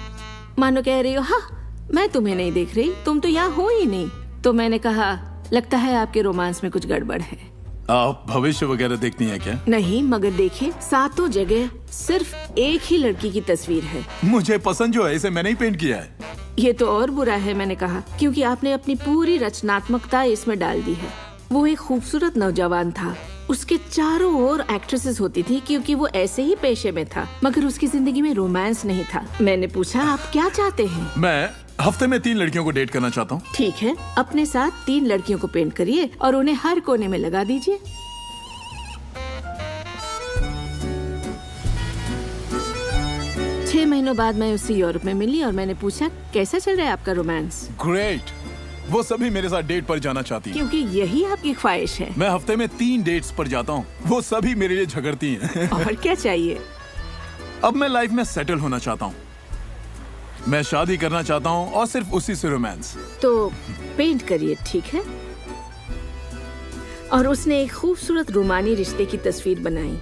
मानो कह रही हो, हाँ मैं तुम्हें नहीं देख रही, तुम तो यहाँ हो ही नहीं। तो मैंने कहा, लगता है आपके रोमांस में कुछ गड़बड़ है। आप भविष्य वगैरह देखती हैं क्या? नहीं, मगर देखिए सातों जगह सिर्फ एक ही लड़की की तस्वीर है। मुझे पसंद जो है इसे मैंने ही पेंट किया है। ये तो और बुरा है, मैंने कहा, क्योंकि आपने अपनी पूरी रचनात्मकता इसमें डाल दी है। वो एक खूबसूरत नौजवान था, उसके चारों ओर एक्ट्रेसेस होती थी क्योंकि वो ऐसे ही पेशे में था, मगर उसकी जिंदगी में रोमांस नहीं था। मैंने पूछा, आप क्या चाहते हैं? मैं हफ्ते में 3 लड़कियों को डेट करना चाहता हूँ। ठीक है, अपने साथ 3 लड़कियों को पेंट करिए और उन्हें हर कोने में लगा दीजिए। छह महीनों बाद मैं उससे यूरोप में मिली और मैंने पूछा, कैसा चल रहा है आपका रोमांस? ग्रेट। वो सभी मेरे साथ डेट पर जाना चाहती हैं। क्योंकि यही आपकी ख्वाहिश है। मैं हफ्ते में 3 डेट्स पर जाता हूँ, वो सभी मेरे लिए झगड़ती हैं। और क्या चाहिए? अब मैं लाइफ में सेटल होना चाहता हूँ, मैं शादी करना चाहता हूँ और सिर्फ उसी से रोमांस। तो पेंट करिए, ठीक है? और उसने एक खूबसूरत रोमानी रिश्ते की तस्वीर बनाई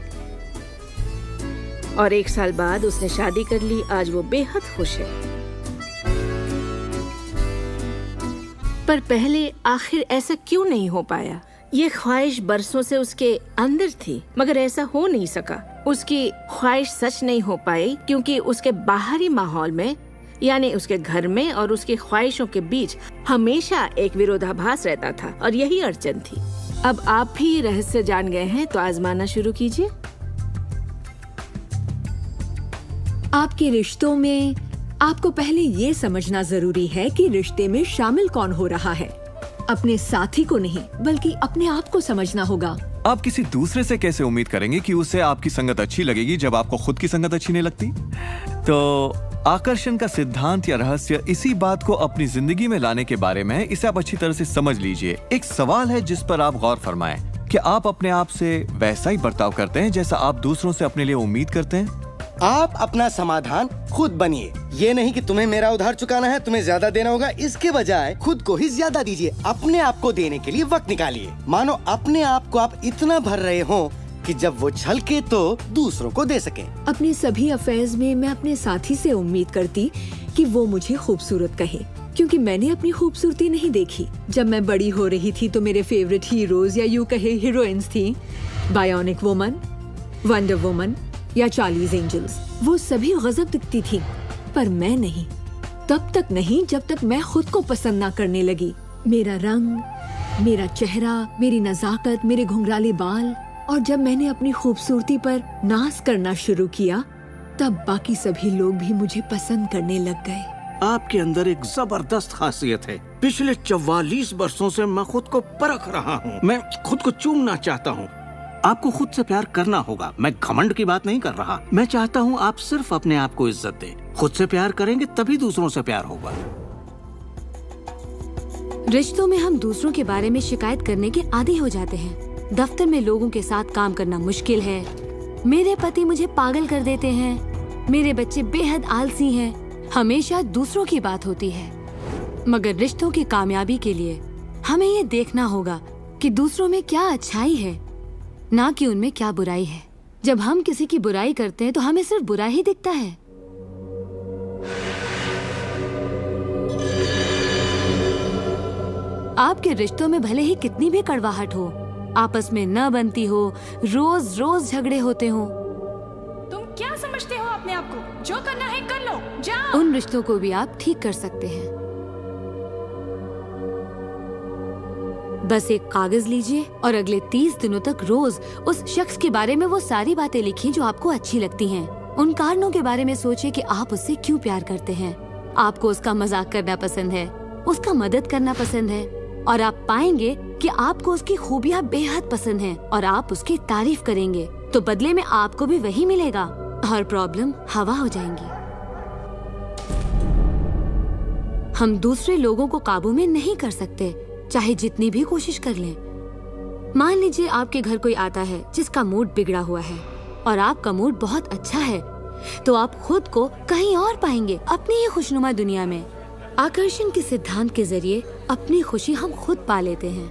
और 1 साल बाद उसने शादी कर ली। आज वो बेहद खुश है। पर पहले आखिर ऐसा क्यों नहीं हो पाया? ये ख्वाहिश बरसों से उसके अंदर थी, मगर ऐसा हो नहीं सका। उसकी ख्वाहिश सच नहीं हो पाई क्योंकि उसके बाहरी माहौल में, यानी उसके घर में और उसकी ख्वाहिशों के बीच हमेशा एक विरोधाभास रहता था, और यही अड़चन थी। अब आप भी ये रहस्य जान गए हैं, तो आजमाना शुरू कीजिए। आपके रिश्तों में आपको पहले ये समझना जरूरी है कि रिश्ते में शामिल कौन हो रहा है। अपने साथी को नहीं, बल्कि अपने आप को समझना होगा। आप किसी दूसरे से कैसे उम्मीद करेंगे कि उसे आपकी संगत अच्छी लगेगी जब आपको खुद की संगत अच्छी नहीं लगती? तो आकर्षण का सिद्धांत या रहस्य इसी बात को अपनी जिंदगी में लाने के बारे में है। इसे आप अच्छी तरह से समझ लीजिए। एक सवाल है जिस पर आप गौर फरमाएं कि आप अपने आप से वैसा ही बर्ताव करते हैं जैसा आप दूसरों से अपने लिए उम्मीद करते हैं। आप अपना समाधान खुद बनिए। ये नहीं कि तुम्हें मेरा उधार चुकाना है, तुम्हें ज्यादा देना होगा। इसके बजाय खुद को ही ज्यादा दीजिए। अपने आप को देने के लिए वक्त निकालिए। मानो अपने आप को आप इतना भर रहे हो कि जब वो छलके तो दूसरों को दे सके। अपने सभी अफेयर्स में मैं अपने साथी से उम्मीद करती कि वो मुझे खूबसूरत कहे, क्योंकि मैंने अपनी खूबसूरती नहीं देखी। जब मैं बड़ी हो रही थी तो मेरे फेवरेट हीरोज या यूं कहे हीरोइंस थी, बायोनिक वुमन, वंडर वुमन या चार्लीज एंजल्स। वो सभी गजब दिखती थी, पर मैं नहीं। तब तक नहीं जब तक मैं खुद को पसंद ना करने लगी। मेरा रंग, मेरा चेहरा, मेरी नजाकत, मेरे घुंघराले बाल। और जब मैंने अपनी खूबसूरती पर नाज करना शुरू किया, तब बाकी सभी लोग भी मुझे पसंद करने लग गए। आपके अंदर एक जबरदस्त खासियत है। पिछले 44 वर्षों से मैं खुद को परख रहा हूँ। मैं खुद को चूमना चाहता हूँ। आपको खुद से प्यार करना होगा। मैं घमंड की बात नहीं कर रहा। मैं चाहता हूँ आप सिर्फ अपने आप को इज्जत दें। खुद से प्यार करेंगे तभी दूसरों से प्यार होगा। रिश्तों में हम दूसरों के बारे में शिकायत करने के आदी हो जाते हैं। दफ्तर में लोगों के साथ काम करना मुश्किल है। मेरे पति मुझे पागल कर देते हैं। मेरे बच्चे बेहद आलसी हैं। हमेशा दूसरों की बात होती है। मगर रिश्तों की कामयाबी के लिए हमें ये देखना होगा कि दूसरों में क्या अच्छाई है, ना कि उनमें क्या बुराई है। जब हम किसी की बुराई करते हैं तो हमें सिर्फ बुरा ही दिखता है। आपके रिश्तों में भले ही कितनी भी कड़वाहट हो, आपस में न बनती हो, रोज रोज झगड़े होते हो, तुम क्या समझते हो अपने आप को? जो करना है कर लो, जाओ। उन रिश्तों को भी आप ठीक कर सकते हैं। बस एक कागज लीजिए और अगले 30 दिनों तक रोज उस शख्स के बारे में वो सारी बातें लिखिए जो आपको अच्छी लगती हैं। उन कारणों के बारे में सोचिए कि आप उससे क्यों प्यार करते हैं। आपको उसका मजाक करना पसंद है, उसका मदद करना पसंद है, और आप पाएंगे कि आपको उसकी खूबियां बेहद पसंद हैं और आप उसकी तारीफ करेंगे तो बदले में आपको भी वही मिलेगा और प्रॉब्लम हवा हो जाएंगी। हम दूसरे लोगों को काबू में नहीं कर सकते, चाहे जितनी भी कोशिश कर लें। मान लीजिए आपके घर कोई आता है जिसका मूड बिगड़ा हुआ है और आपका मूड बहुत अच्छा है, तो आप खुद को कहीं और पाएंगे, अपनी ही खुशनुमा दुनिया में। आकर्षण के सिद्धांत के जरिए अपनी खुशी हम खुद पा लेते हैं।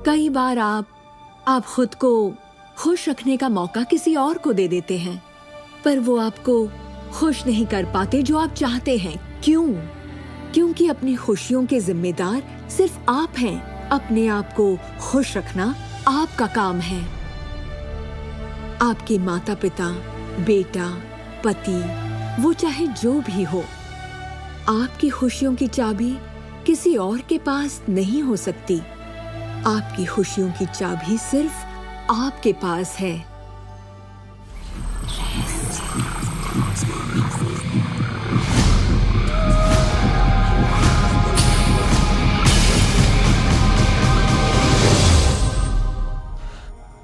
कई बार आप खुद को खुश रखने का मौका किसी और को दे देते हैं, पर वो आपको खुश नहीं कर पाते जो आप चाहते हैं। क्यों? क्योंकि अपनी खुशियों के जिम्मेदार सिर्फ आप हैं। अपने आप को खुश रखना आपका काम है। आपके माता पिता, बेटा, पति, वो चाहे जो भी हो, आपकी खुशियों की चाबी किसी और के पास नहीं हो सकती। आपकी खुशियों की चाबी सिर्फ आपके पास है।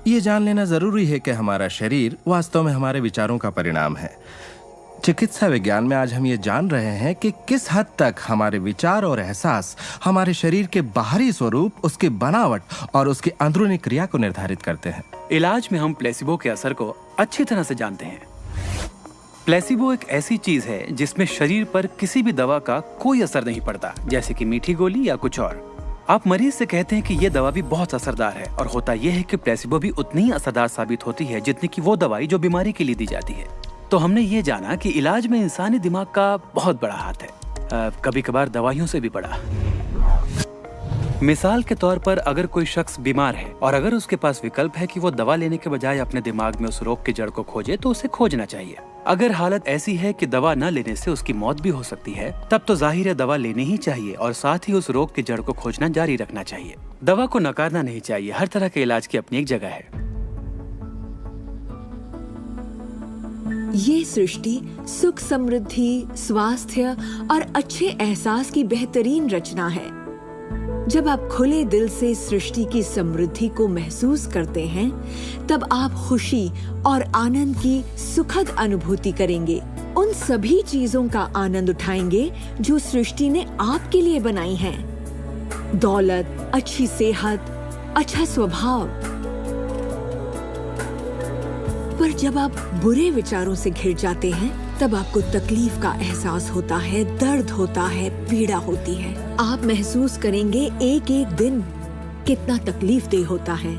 ये जान लेना जरूरी है कि हमारा शरीर वास्तव में हमारे विचारों का परिणाम है। चिकित्सा विज्ञान में आज हम ये जान रहे हैं कि किस हद तक हमारे विचार और एहसास हमारे शरीर के बाहरी स्वरूप, उसकी बनावट और उसकी अंदरूनी क्रिया को निर्धारित करते हैं। इलाज में हम प्लेसिबो के असर को अच्छी तरह से जानते हैं। प्लेसिबो एक ऐसी चीज है जिसमें शरीर पर किसी भी दवा का कोई असर नहीं पड़ता, जैसे कि मीठी गोली या कुछ और। आप मरीज से कहते हैं कि ये दवा भी बहुत असरदार है, और होता यह है कि प्लेसिबो भी उतनी ही असरदार साबित होती है जितनी कि वो दवाई जो बीमारी के लिए दी जाती है। तो हमने ये जाना कि इलाज में इंसानी दिमाग का बहुत बड़ा हाथ है, कभी कभार दवाइयों से भी बड़ा। मिसाल के तौर पर अगर कोई शख्स बीमार है और अगर उसके पास विकल्प है कि वो दवा लेने के बजाय अपने दिमाग में उस रोग की जड़ को खोजे, तो उसे खोजना चाहिए। अगर हालत ऐसी है कि दवा न लेने से उसकी मौत भी हो सकती है, तब तो जाहिर है दवा लेनी ही चाहिए और साथ ही उस रोग की जड़ को खोजना जारी रखना चाहिए। दवा को नकारना नहीं चाहिए। हर तरह के इलाज की अपनी एक जगह है। ये सृष्टि सुख, समृद्धि, स्वास्थ्य और अच्छे एहसास की बेहतरीन रचना है। जब आप खुले दिल से सृष्टि की समृद्धि को महसूस करते हैं, तब आप खुशी और आनंद की सुखद अनुभूति करेंगे। उन सभी चीजों का आनंद उठाएंगे जो सृष्टि ने आपके लिए बनाई हैं। दौलत, अच्छी सेहत, अच्छा स्वभाव। पर जब आप बुरे विचारों से घिर जाते हैं, तब आपको तकलीफ का एहसास होता है, दर्द होता है, पीड़ा होती है। आप महसूस करेंगे एक एक दिन कितना तकलीफदेह होता है।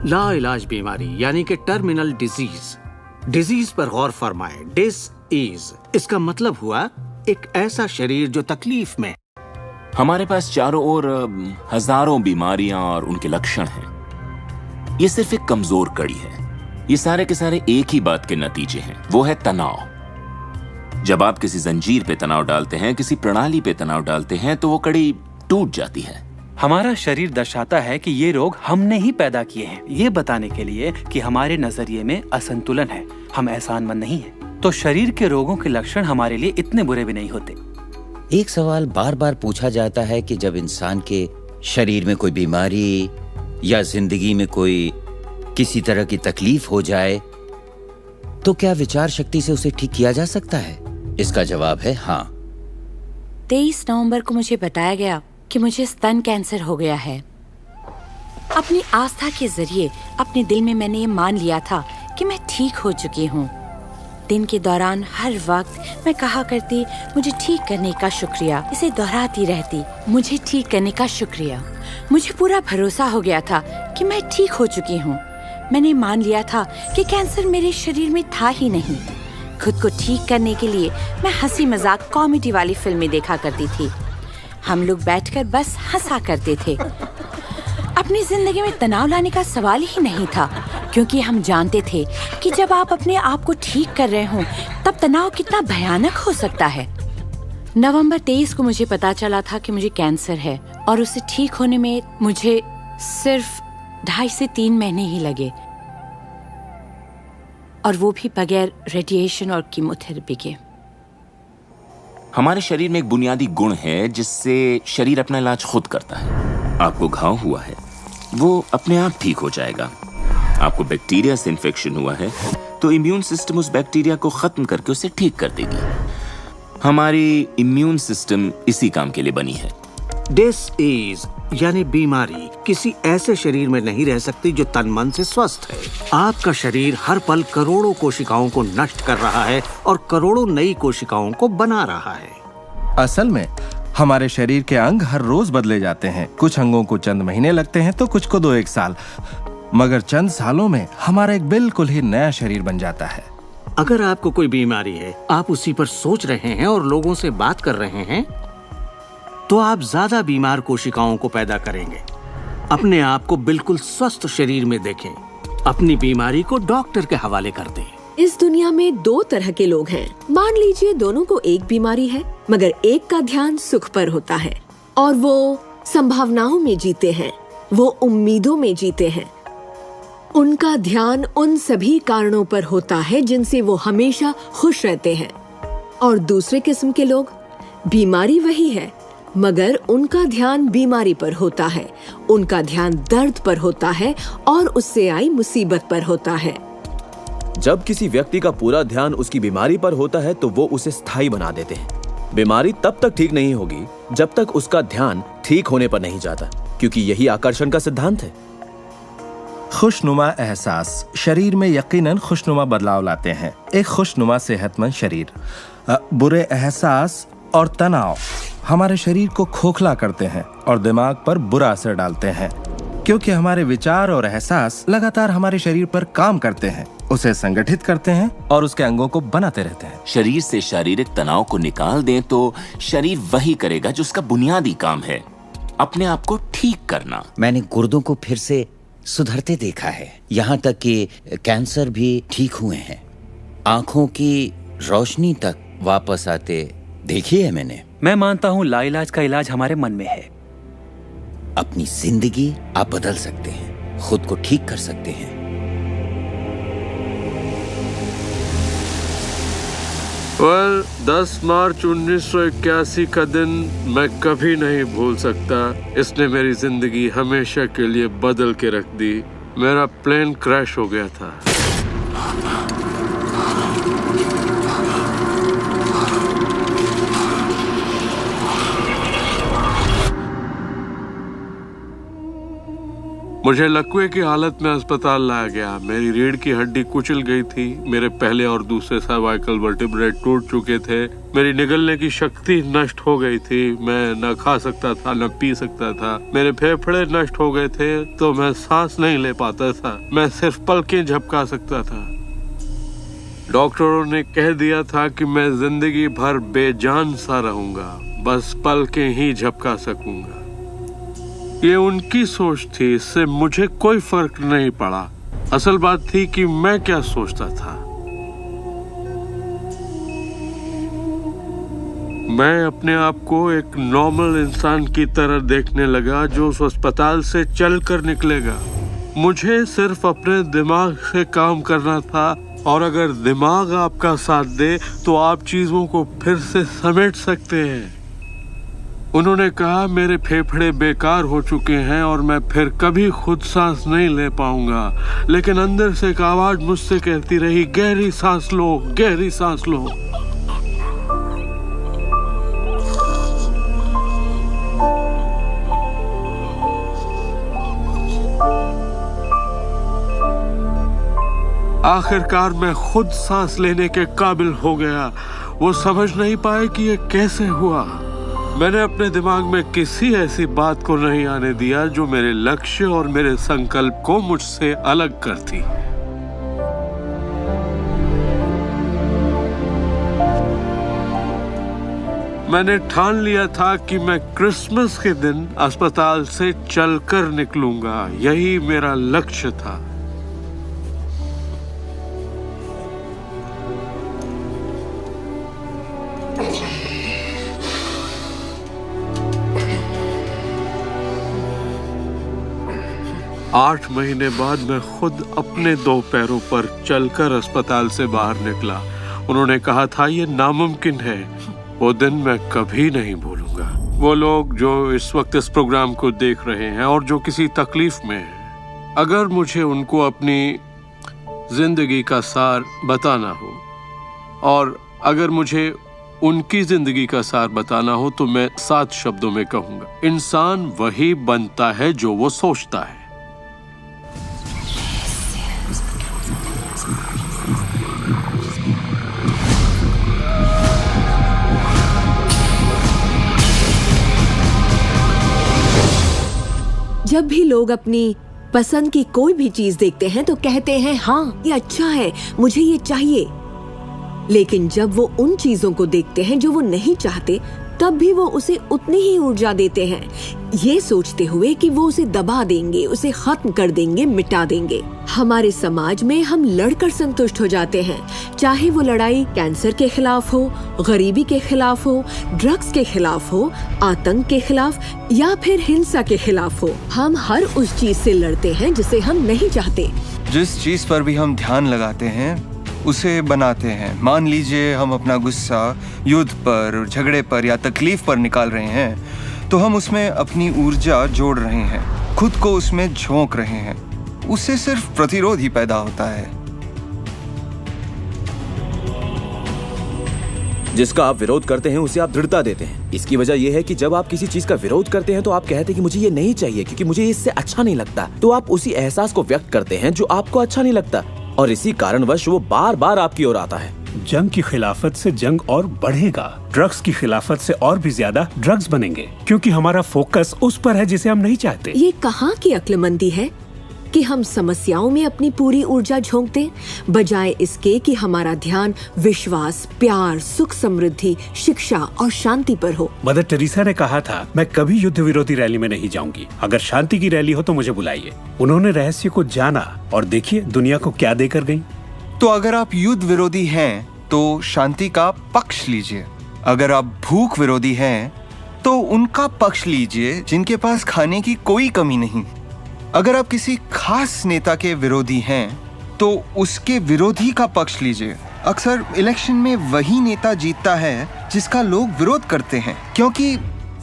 लाइलाज बीमारी यानी कि टर्मिनल डिजीज पर गौर फरमाएं। डिस इसका मतलब हुआ एक ऐसा शरीर जो तकलीफ में। हमारे पास चारों ओर हजारों बीमारियां और उनके लक्षण हैं। ये सिर्फ एक कमजोर कड़ी है। ये सारे के सारे एक ही बात के नतीजे हैं, वो है तनाव। जब आप किसी जंजीर पे तनाव डालते हैं, किसी प्रणाली पे तनाव डालते हैं, तो वो कड़ी टूट जाती है। हमारा शरीर दर्शाता है कि ये रोग हमने ही पैदा किए हैं, ये बताने के लिए कि हमारे नजरिए में असंतुलन है, हम एहसानमंद नहीं हैं। तो शरीर के रोगों के लक्षण हमारे लिए इतने बुरे भी नहीं होते। एक सवाल बार बार पूछा जाता है कि जब इंसान के शरीर में कोई बीमारी, या जिंदगी में कोई किसी तरह की तकलीफ हो जाए तो क्या विचार शक्ति से उसे ठीक किया जा सकता है? इसका जवाब है हाँ। 23 नवंबर को मुझे बताया गया कि मुझे स्तन कैंसर हो गया है। अपनी आस्था के जरिए अपने दिल में मैंने ये मान लिया था कि मैं ठीक हो चुकी हूँ। दिन के दौरान हर वक्त मैं कहा करती, मुझे ठीक करने का शुक्रिया। इसे दोहराती रहती, मुझे ठीक करने का शुक्रिया। मुझे पूरा भरोसा हो गया था कि मैं ठीक हो चुकी हूँ। मैंने मान लिया था कि कैंसर मेरे शरीर में था ही नहीं। खुद को ठीक करने के लिए मैं हंसी मजाक कॉमेडी वाली फिल्में देखा करती थी। हम लोग बैठकर बस हंसा करते थे। अपनी जिंदगी में तनाव लाने का सवाल ही नहीं था, क्योंकि हम जानते थे कि जब आप अपने आप को ठीक कर रहे हों तब तनाव कितना भयानक हो सकता है। नवंबर 23 को मुझे पता चला था कि मुझे कैंसर है और उसे ठीक होने में मुझे सिर्फ 2.5 से 3 महीने ही लगे, और वो भी बगैर रेडिएशन और कीमोथेरेपी के। हमारे शरीर में एक बुनियादी गुण है जिससे शरीर अपना इलाज खुद करता है। आपको घाव हुआ है, वो अपने आप ठीक हो जाएगा। आपको बैक्टीरिया से इन्फेक्शन हुआ है तो इम्यून सिस्टम उस बैक्टीरिया को खत्म करके उसे ठीक कर देगी। हमारी इम्यून सिस्टम इसी काम के लिए बनी है। डिसीज यानी बीमारी किसी ऐसे शरीर में नहीं रह सकती जो तन मन से स्वस्थ है। आपका शरीर हर पल करोड़ों कोशिकाओं को नष्ट कर रहा है और करोड़ों नई कोशिकाओं को बना रहा है। असल में हमारे शरीर के अंग हर रोज बदले जाते हैं। कुछ अंगों को चंद महीने लगते हैं तो कुछ को 2-1 साल, मगर चंद सालों में हमारा एक बिल्कुल ही नया शरीर बन जाता है। अगर आपको कोई बीमारी है, आप उसी पर सोच रहे हैं और लोगों से बात कर रहे हैं, तो आप ज्यादा बीमार कोशिकाओं को पैदा करेंगे। अपने आप को बिल्कुल स्वस्थ शरीर में देखें। अपनी बीमारी को डॉक्टर के हवाले कर दें। इस दुनिया में 2 तरह के लोग हैं। मान लीजिए दोनों को एक बीमारी है, मगर एक का ध्यान सुख पर होता है और वो संभावनाओं में जीते हैं, वो उम्मीदों में जीते हैं। उनका ध्यान उन सभी कारणों पर होता है जिनसे वो हमेशा खुश रहते हैं। और दूसरे किस्म के लोग, बीमारी वही है मगर उनका ध्यान बीमारी पर होता है, उनका ध्यान दर्द पर होता है और उससे आई मुसीबत पर होता है। जब किसी व्यक्ति का पूरा ध्यान उसकी बीमारी पर होता है तो वो उसे स्थायी बना देते हैं। बीमारी तब तक ठीक नहीं होगी जब तक उसका ध्यान ठीक होने पर नहीं जाता, क्योंकि यही आकर्षण का सिद्धांत है। खुशनुमा एहसास शरीर में यकीनन खुशनुमा बदलाव लाते हैं। एक खुशनुमा सेहतमंद शरीर। बुरे एहसास और तनाव हमारे शरीर को खोखला करते हैं और दिमाग पर बुरा असर डालते हैं, क्योंकि हमारे विचार और एहसास लगातार हमारे शरीर पर काम करते हैं, उसे संगठित करते हैं और उसके अंगों को बनाते रहते हैं। शरीर से शारीरिक तनाव को निकाल दें तो शरीर वही करेगा जो उसका बुनियादी काम है, अपने आप को ठीक करना। मैंने गुर्दों को फिर से सुधरते देखा है, यहाँ तक कि कैंसर भी ठीक हुए हैं। आंखों की रोशनी तक वापस आते देखी है मैंने। मैं मानता हूँ लाइलाज का इलाज हमारे मन में है। अपनी जिंदगी आप बदल सकते हैं, खुद को ठीक कर सकते हैं। well, 10 मार्च 1981 का दिन मैं कभी नहीं भूल सकता। इसने मेरी जिंदगी हमेशा के लिए बदल के रख दी। मेरा प्लेन क्रैश हो गया था। मुझे लकवे की हालत में अस्पताल लाया गया। मेरी रीढ़ की हड्डी कुचल गई थी। मेरे पहले और दूसरे सर्वाइकल वर्टिब्रे टूट चुके थे। मेरी निगलने की शक्ति नष्ट हो गई थी। मैं न खा सकता था न पी सकता था। मेरे फेफड़े नष्ट हो गए थे तो मैं सांस नहीं ले पाता था। मैं सिर्फ पलकें झपका सकता था। डॉक्टरों ने कह दिया था कि मैं जिंदगी भर बेजान सा रहूंगा, बस पलकें ही झपका सकूंगा। ये उनकी सोच थी, इससे मुझे कोई फर्क नहीं पड़ा। असल बात थी कि मैं क्या सोचता था। मैं अपने आप को एक नॉर्मल इंसान की तरह देखने लगा जो उस अस्पताल से चलकर निकलेगा। मुझे सिर्फ अपने दिमाग से काम करना था, और अगर दिमाग आपका साथ दे तो आप चीजों को फिर से समेट सकते हैं। उन्होंने कहा मेरे फेफड़े बेकार हो चुके हैं और मैं फिर कभी खुद सांस नहीं ले पाऊंगा। लेकिन अंदर से एक आवाज मुझसे कहती रही, गहरी सांस लो, गहरी सांस लो। आखिरकार मैं खुद सांस लेने के काबिल हो गया। वो समझ नहीं पाए कि ये कैसे हुआ। मैंने अपने दिमाग में किसी ऐसी बात को नहीं आने दिया जो मेरे लक्ष्य और मेरे संकल्प को मुझसे अलग करती। मैंने ठान लिया था कि मैं क्रिसमस के दिन अस्पताल से चलकर निकलूंगा। यही मेरा लक्ष्य था। आठ महीने बाद मैं खुद अपने 2 पैरों पर चलकर अस्पताल से बाहर निकला। उन्होंने कहा था ये नामुमकिन है। वो दिन मैं कभी नहीं भूलूंगा। वो लोग जो इस वक्त इस प्रोग्राम को देख रहे हैं और जो किसी तकलीफ में हैं, अगर मुझे उनको अपनी जिंदगी का सार बताना हो और अगर मुझे उनकी जिंदगी का सार बताना हो तो मैं 7 शब्दों में कहूंगा, इंसान वही बनता है जो वो सोचता है। जब भी लोग अपनी पसंद की कोई भी चीज देखते हैं तो कहते हैं हाँ ये अच्छा है, मुझे ये चाहिए। लेकिन जब वो उन चीजों को देखते हैं जो वो नहीं चाहते, तब भी वो उसे उतनी ही ऊर्जा देते हैं, ये सोचते हुए कि वो उसे दबा देंगे, उसे खत्म कर देंगे, मिटा देंगे। हमारे समाज में हम लड़कर संतुष्ट हो जाते हैं, चाहे वो लड़ाई कैंसर के खिलाफ हो, गरीबी के खिलाफ हो, ड्रग्स के खिलाफ हो, आतंक के खिलाफ या फिर हिंसा के खिलाफ हो। हम हर उस चीज से लड़ते हैं जिसे हम नहीं चाहते। जिस चीज पर भी हम ध्यान लगाते हैं उसे बनाते हैं। मान लीजिए हम अपना गुस्सा युद्ध पर, झगड़े पर या तकलीफ पर निकाल रहे हैं, तो हम उसमें अपनी ऊर्जा जोड़ रहे हैं, खुद को उसमें झोंक रहे हैं। उससे सिर्फ प्रतिरोध ही पैदा होता है। जिसका आप विरोध करते हैं उसे आप दृढ़ता देते हैं। इसकी वजह यह है कि जब आप किसी चीज का विरोध करते हैं तो आप कहते हैं कि मुझे ये नहीं चाहिए क्योंकि मुझे इससे अच्छा नहीं लगता। तो आप उसी एहसास को व्यक्त करते हैं जो आपको अच्छा नहीं लगता और इसी कारणवश वो बार बार आपकी ओर आता है। जंग की खिलाफत से जंग और बढ़ेगा, ड्रग्स की खिलाफत से और भी ज्यादा ड्रग्स बनेंगे, क्योंकि हमारा फोकस उस पर है जिसे हम नहीं चाहते। ये कहाँ की अक्लमंदी है कि हम समस्याओं में अपनी पूरी ऊर्जा झोंक दें, बजाय इसके कि हमारा ध्यान विश्वास, प्यार, सुख, समृद्धि, शिक्षा और शांति पर हो। मदर टेरेसा ने कहा था, मैं कभी युद्ध विरोधी रैली में नहीं जाऊंगी। अगर शांति की रैली हो तो मुझे बुलाइए। उन्होंने रहस्य को जाना और देखिए दुनिया को क्या देकर गई। तो अगर आप युद्ध विरोधी हैं तो शांति का पक्ष लीजिए। अगर आप भूख विरोधी हैं तो उनका पक्ष लीजिए जिनके पास खाने की कोई कमी नहीं। अगर आप किसी खास नेता के विरोधी हैं तो उसके विरोधी का पक्ष लीजिए। अक्सर इलेक्शन में वही नेता जीतता है जिसका लोग विरोध करते हैं, क्योंकि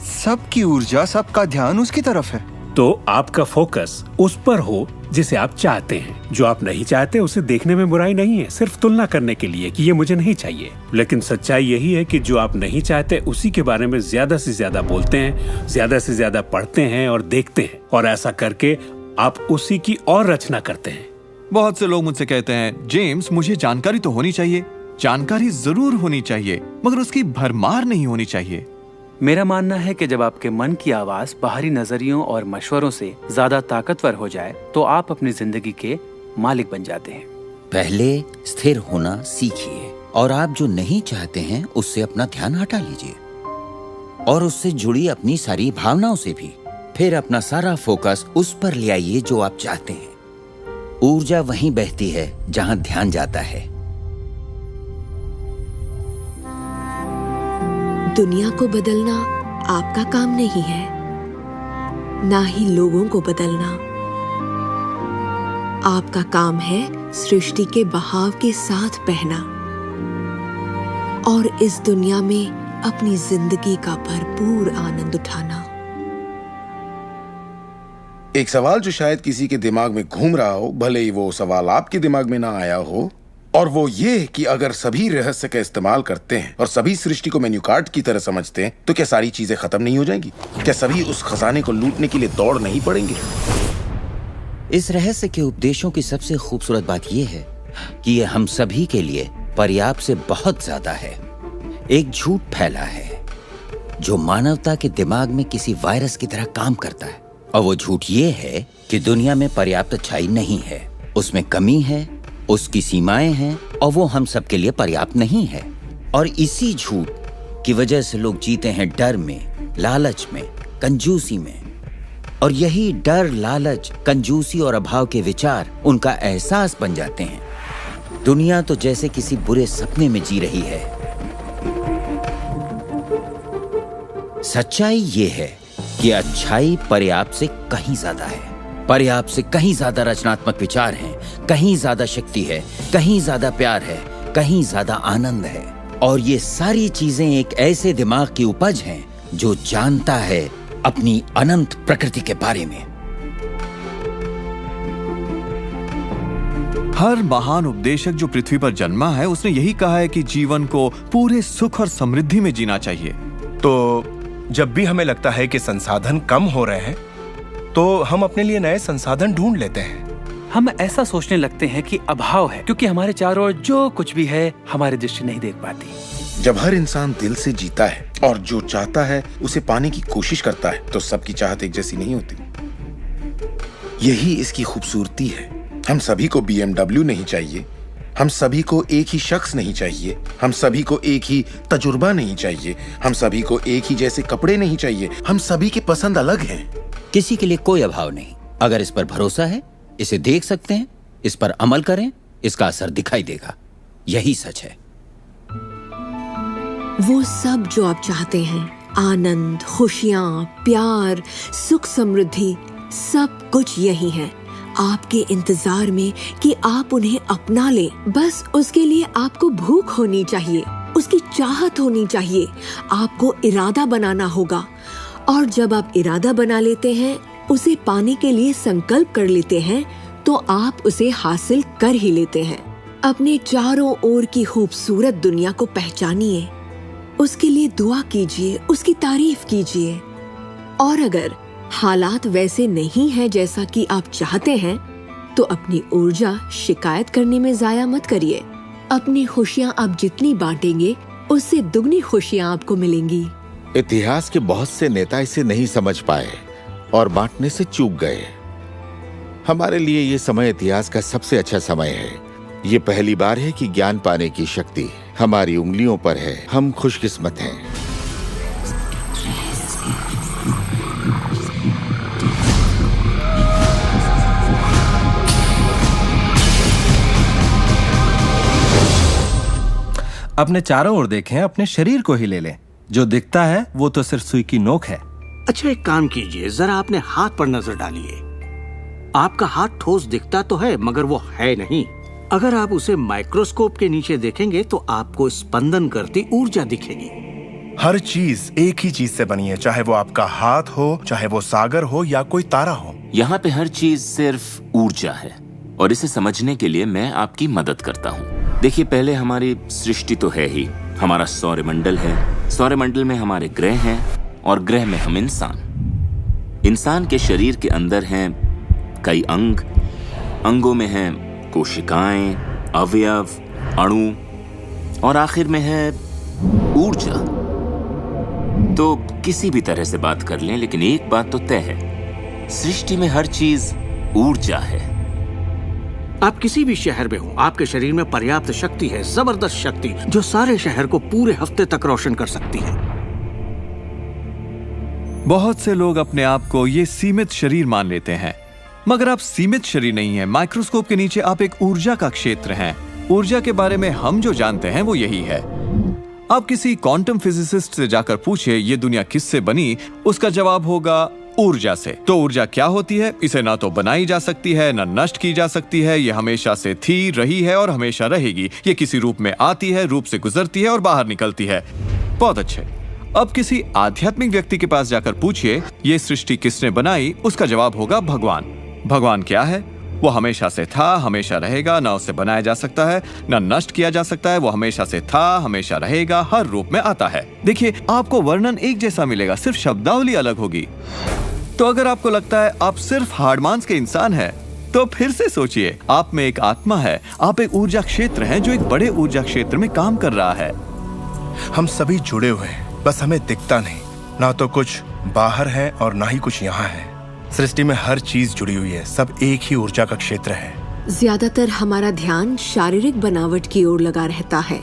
सबकी ऊर्जा, सबका ध्यान उसकी तरफ है। तो आपका फोकस उस पर हो जिसे आप चाहते हैं। जो आप नहीं चाहते उसे देखने में बुराई नहीं है, सिर्फ तुलना करने के लिए कि ये मुझे नहीं चाहिए। लेकिन सच्चाई यही है कि जो आप नहीं चाहते उसी के बारे में ज्यादा से ज्यादा बोलते हैं, ज्यादा से ज्यादा पढ़ते हैं और देखते हैं, और ऐसा करके आप उसी की और रचना करते हैं। बहुत से लोग मुझसे कहते हैं, जेम्स मुझे जानकारी तो होनी चाहिए, जानकारी जरूर होनी चाहिए, मगर उसकी भरमार नहीं होनी चाहिए। मेरा मानना है कि जब आपके मन की आवाज बाहरी नजरियों और मशवरों से ज्यादा ताकतवर हो जाए तो आप अपनी जिंदगी के मालिक बन जाते हैं। पहले स्थिर होना सीखिए और आप जो नहीं चाहते हैं उससे अपना ध्यान हटा लीजिए और उससे जुड़ी अपनी सारी भावनाओं से भी। फिर अपना सारा फोकस उस पर ले आइए जो आप चाहते हैं। ऊर्जा वहीं बहती है जहां ध्यान जाता है। दुनिया को बदलना आपका काम नहीं है, ना ही लोगों को बदलना। आपका काम है सृष्टि के बहाव के साथ बहना और इस दुनिया में अपनी जिंदगी का भरपूर आनंद उठाना। एक सवाल जो शायद किसी के दिमाग में घूम रहा हो, भले ही वो सवाल आपके दिमाग में ना आया हो, और वो ये कि अगर सभी रहस्य का इस्तेमाल करते हैं और सभी सृष्टि को मेन्यू कार्ड की तरह समझते हैं तो क्या सारी चीजें खत्म नहीं हो जाएंगी? क्या सभी उस खजाने को लूटने के लिए दौड़ नहीं पड़ेंगे? इस रहस्य के उपदेशों की सबसे खूबसूरत बात यह है कि ये हम सभी के लिए पर्याप्त से बहुत ज्यादा है। एक झूठ फैला है जो मानवता के दिमाग में किसी वायरस की तरह काम करता है, और वो झूठ ये है कि दुनिया में पर्याप्त अच्छाई नहीं है, उसमें कमी है, उसकी सीमाएं हैं, और वो हम सब के लिए पर्याप्त नहीं है। और इसी झूठ की वजह से लोग जीते हैं डर में, लालच में, कंजूसी में। और यही डर, लालच, कंजूसी और अभाव के विचार उनका एहसास बन जाते हैं। दुनिया तो जैसे किसी बुरे सपने में जी रही है। सच्चाई ये है कि अच्छाई पर्याप्त से कहीं ज्यादा है। पर्याप्त से कहीं ज्यादा रचनात्मक विचार हैं, कहीं ज्यादा शक्ति है, कहीं ज्यादा प्यार है, कहीं ज्यादा आनंद है। और ये सारी चीजें एक ऐसे दिमाग की उपज हैं जो जानता है अपनी अनंत प्रकृति के बारे में। हर महान उपदेशक जो पृथ्वी पर जन्मा है, उसने यही कहा है कि जीवन को पूरे सुख और समृद्धि में जीना चाहिए। तो जब भी हमें लगता है कि संसाधन कम हो रहे हैं तो हम अपने लिए नए संसाधन ढूंढ लेते हैं। हम ऐसा सोचने लगते हैं कि अभाव है क्योंकि हमारे चारों ओर जो कुछ भी है हमारी दृष्टि नहीं देख पाती। जब हर इंसान दिल से जीता है और जो चाहता है उसे पाने की कोशिश करता है तो सबकी चाहत एक जैसी नहीं होती। यही इसकी खूबसूरती है। हम सभी को BMW नहीं चाहिए, हम सभी को एक ही शख्स नहीं चाहिए, हम सभी को एक ही तजुर्बा नहीं चाहिए, हम सभी को एक ही जैसे कपड़े नहीं चाहिए, हम सभी की पसंद अलग हैं। किसी के लिए कोई अभाव नहीं। अगर इस पर भरोसा है, इसे देख सकते हैं, इस पर अमल करें, इसका असर दिखाई देगा। यही सच है। वो सब जो आप चाहते हैं, आनंद, खुशियां, प्यार, सुख, समृद्धि, सब कुछ यही है आपके इंतजार में कि आप उन्हें अपना लें। बस उसके लिए आपको भूख होनी चाहिए, उसकी चाहत होनी चाहिए, आपको इरादा बनाना होगा। और जब आप इरादा बना लेते हैं, उसे पाने के लिए संकल्प कर लेते हैं, तो आप उसे हासिल कर ही लेते हैं। अपने चारों ओर की खूबसूरत दुनिया को पहचानिए, उसके लिए दुआ कीजिए, उसकी तारीफ कीजिए। और अगर हालात वैसे नहीं है जैसा कि आप चाहते हैं, तो अपनी ऊर्जा शिकायत करने में जाया मत करिए। अपनी खुशियाँ आप जितनी बांटेंगे, उससे दुगनी खुशियाँ आपको मिलेंगी। इतिहास के बहुत से नेता इसे नहीं समझ पाए और बांटने से चूक गए। हमारे लिए ये समय इतिहास का सबसे अच्छा समय है। ये पहली बार है कि ज्ञान पाने की शक्ति हमारी उंगलियों पर है। हम खुशकिस्मत हैं। अपने चारों ओर देखें, अपने शरीर को ही ले लें। जो दिखता है वो तो सिर्फ सुई की नोक है। अच्छा, एक काम कीजिए, जरा अपने हाथ पर नजर डालिए। आपका हाथ ठोस दिखता तो है मगर वो है नहीं। अगर आप उसे माइक्रोस्कोप के नीचे देखेंगे तो आपको स्पंदन करती ऊर्जा दिखेगी। हर चीज एक ही चीज से बनी है, चाहे वो आपका हाथ हो, चाहे वो सागर हो या कोई तारा हो। यहाँ पे हर चीज सिर्फ ऊर्जा है और इसे समझने के लिए मैं आपकी मदद करता हूँ। देखिए, पहले हमारी सृष्टि तो है ही, हमारा सौरमंडल है, सौरमंडल में हमारे ग्रह हैं और ग्रह में हम इंसान के शरीर के अंदर हैं कई अंग, अंगों में हैं कोशिकाएं, अवयव, अणु और आखिर में है ऊर्जा। तो किसी भी तरह से बात कर लें, लेकिन एक बात तो तय है, सृष्टि में हर चीज ऊर्जा है। आप किसी भी शहर में हो, आपके शरीर में पर्याप्त शक्ति है, जबरदस्त शक्ति जो सारे शहर को पूरे हफ्ते तक रोशन कर सकती है। बहुत से लोग अपने आप को ये सीमित शरीर मान लेते हैं, मगर आप सीमित शरीर नहीं हैं। माइक्रोस्कोप के नीचे आप एक ऊर्जा का क्षेत्र हैं। ऊर्जा के बारे में हम जो जानते हैं वो यही है। आप किसी क्वांटम फिजिसिस्ट से जाकर पूछिए ये दुनिया किससे बनी, उसका जवाब होगा ऊर्जा से। तो ऊर्जा क्या होती है? इसे ना तो बनाई जा सकती है, ना नष्ट की जा सकती है। ये हमेशा से थी, रही है और हमेशा रहेगी। ये किसी रूप में आती है, रूप से गुजरती है और बाहर निकलती है। बहुत अच्छे। अब किसी आध्यात्मिक व्यक्ति के पास जाकर पूछिए ये सृष्टि किसने बनाई, उसका जवाब होगा भगवान। भगवान क्या है? वो हमेशा से था, हमेशा रहेगा, ना उसे बनाया जा सकता है, ना नष्ट किया जा सकता है। वो हमेशा से था, हमेशा रहेगा, हर रूप में आता है। देखिए, आपको वर्णन एक जैसा मिलेगा, सिर्फ शब्दावली अलग होगी। तो अगर आपको लगता है आप सिर्फ हाड़ मांस के इंसान हैं, तो फिर से सोचिए, आप में एक आत्मा है, आप एक ऊर्जा क्षेत्र हैं जो एक बड़े ऊर्जा क्षेत्र में काम कर रहा है। हम सभी जुड़े हुए हैं, बस हमें दिखता नहीं। ना तो कुछ बाहर है और ना ही कुछ यहाँ है। सृष्टि में हर चीज जुड़ी हुई है, सब एक ही ऊर्जा का क्षेत्र है। ज्यादातर हमारा ध्यान शारीरिक बनावट की ओर लगा रहता है,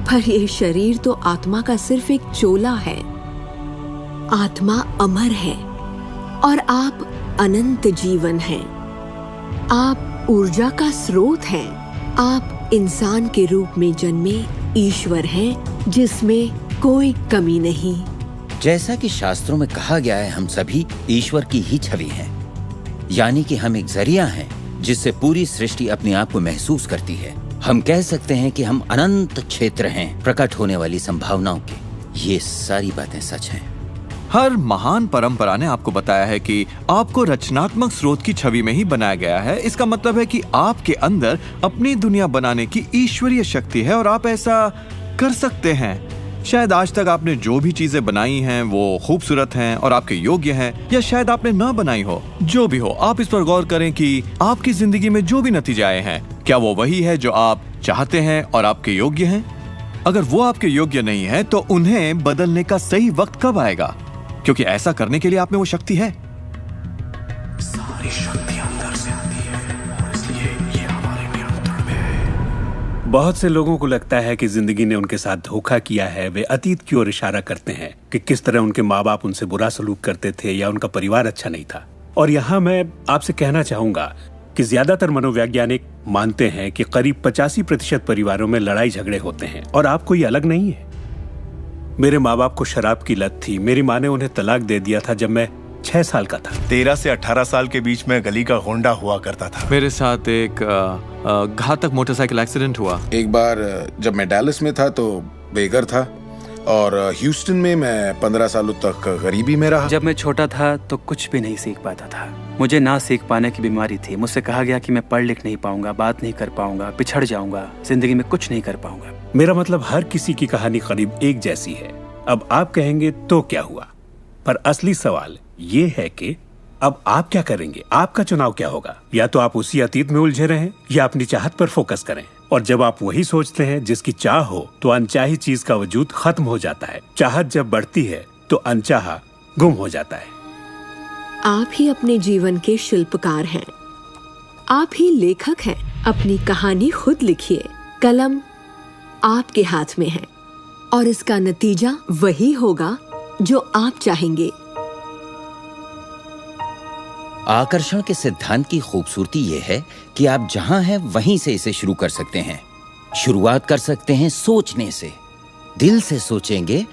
पर ये शरीर तो आत्मा का सिर्फ एक चोला है। आत्मा अमर है और आप अनंत जीवन हैं। आप ऊर्जा का स्रोत हैं। आप इंसान के रूप में जन्मे ईश्वर हैं, जिसमें कोई कमी नहीं। जैसा कि शास्त्रों में कहा गया है, हम सभी ईश्वर की ही छवि हैं, यानी कि हम एक जरिया हैं जिससे पूरी सृष्टि अपने आप को महसूस करती है। हम कह सकते हैं कि हम अनंत क्षेत्र हैं प्रकट होने वाली संभावनाओं के। ये सारी बातें सच हैं। हर महान परंपरा ने आपको बताया है कि आपको रचनात्मक स्रोत की छवि में ही बनाया गया है। इसका मतलब है कि आपके अंदर अपनी दुनिया बनाने की ईश्वरीय शक्ति है और आप ऐसा कर सकते हैं। शायद आज तक आपने जो भी चीजें बनाई हैं वो खूबसूरत हैं और आपके योग्य हैं, या शायद आपने ना बनाई हो। जो भी हो, आप इस पर गौर करें कि आपकी जिंदगी में जो भी नतीजे आए हैं, क्या वो वही है जो आप चाहते हैं और आपके योग्य हैं? अगर वो आपके योग्य नहीं है तो उन्हें बदलने का सही वक्त कब आएगा? क्योंकि ऐसा करने के लिए आप में वो शक्ति है। सारी शक्ति अंदर से आती है और इसलिए ये हमारे नियंत्रण में है। बहुत से लोगों को लगता है कि जिंदगी ने उनके साथ धोखा किया है। वे अतीत की ओर इशारा करते हैं कि किस तरह उनके माँ बाप उनसे बुरा सलूक करते थे या उनका परिवार अच्छा नहीं था। और यहाँ मैं आपसे कहना चाहूंगा कि ज्यादातर मनोवैज्ञानिक मानते हैं कि करीब 85% परिवारों में लड़ाई झगड़े होते हैं और आप कोई अलग नहीं है। मेरे माँ बाप को शराब की लत थी। मेरी माँ ने उन्हें तलाक दे दिया था जब मैं 6 साल का था। 13 से 18 साल के बीच में गली का गोंडा हुआ करता था। मेरे साथ एक घातक मोटरसाइकिल एक्सीडेंट हुआ। एक बार जब मैं डैलस में था तो बेघर था, और ह्यूस्टन में मैं 15 सालों तक गरीबी में रहा। जब मैं छोटा था तो कुछ भी नहीं सीख पाता था। मुझे ना सीख पाने की बीमारी थी। मुझसे कहा गया कि मैं पढ़ लिख नहीं पाऊंगा, बात नहीं कर पाऊंगा, पिछड़ जाऊंगा, जिंदगी में कुछ नहीं कर पाऊंगा। मेरा मतलब हर किसी की कहानी करीब एक जैसी है। अब आप कहेंगे तो क्या हुआ, पर असली सवाल ये है कि अब आप क्या करेंगे? आपका चुनाव क्या होगा? या तो आप उसी अतीत में उलझे रहें या अपनी चाहत पर फोकस करें। और जब आप वही सोचते हैं जिसकी चाह हो, तो अनचाही चीज का वजूद खत्म हो जाता है। चाहत जब बढ़ती है तो अनचाहा गुम हो जाता है। आप ही अपने जीवन के शिल्पकार हैं। आप ही लेखक हैं। अपनी कहानी खुद लिखिए। कलम आपके हाथ में है और इसका नतीजा वही होगा जो आप चाहेंगे। आकर्षण के सिद्धांत की खूबसूरती यह है कि आप जहां हैं वहीं से इसे शुरू कर सकते हैं। शुरुआत कर सकते हैं सोचने से। दिल से सोचेंगे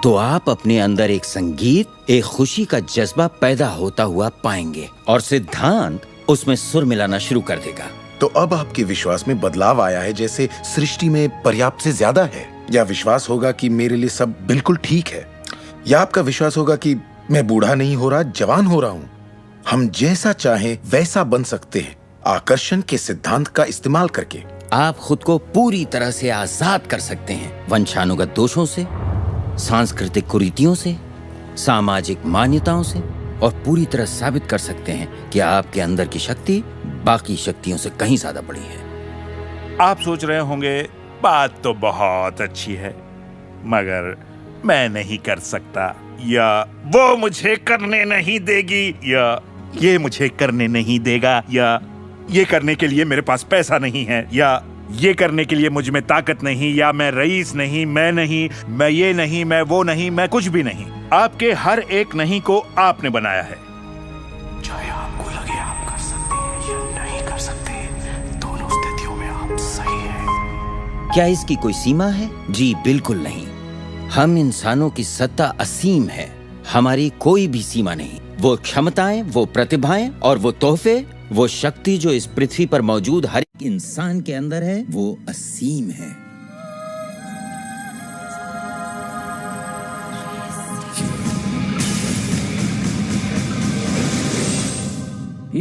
तो आप अपने अंदर एक संगीत, एक खुशी का जज्बा पैदा होता हुआ पाएंगे और सिद्धांत उसमें सुर मिलाना शुरू कर देगा। तो अब आपके विश्वास में बदलाव आया है, जैसे सृष्टि में पर्याप्त से ज्यादा है, या विश्वास होगा कि मेरे लिए सब बिल्कुल ठीक है, या आपका विश्वास होगा कि मैं बूढ़ा नहीं हो रहा, जवान हो रहा हूं। हम जैसा चाहें वैसा बन सकते हैं आकर्षण के सिद्धांत का इस्तेमाल करके। आप खुद को पूरी तरह से आजाद कर सकते हैं वंशानुगत दोषों से, सांस्कृतिक कुरीतियों से, सामाजिक मान्यताओं से, और पूरी तरह साबित कर सकते हैं कि आपके अंदर की शक्ति बाकी शक्तियों से कहीं ज्यादा बड़ी है। आप सोच रहे होंगे बात तो बहुत अच्छी है, मगर मैं नहीं कर सकता, या वो मुझे करने नहीं देगी, या ये मुझे करने नहीं देगा, या ये करने के लिए मेरे पास पैसा नहीं है, या ये करने के लिए मुझ में ताकत नहीं, या मैं रईस नहीं, मैं नहीं, मैं ये नहीं, मैं वो नहीं, मैं कुछ भी नहीं। आपके हर एक नहीं को आपने बनाया है। चाहे आपको लगे आप कर सकते हैं या नहीं कर सकते, दोनों स्थितियों में आप सही हैं। क्या इसकी कोई सीमा है? जी बिल्कुल नहीं। हम इंसानों की सत्ता असीम है। हमारी कोई भी सीमा नहीं। वो क्षमताएं, वो प्रतिभाएं और वो तोहफे, वो शक्ति जो इस पृथ्वी पर मौजूद हर एक इंसान के अंदर है, वो असीम है।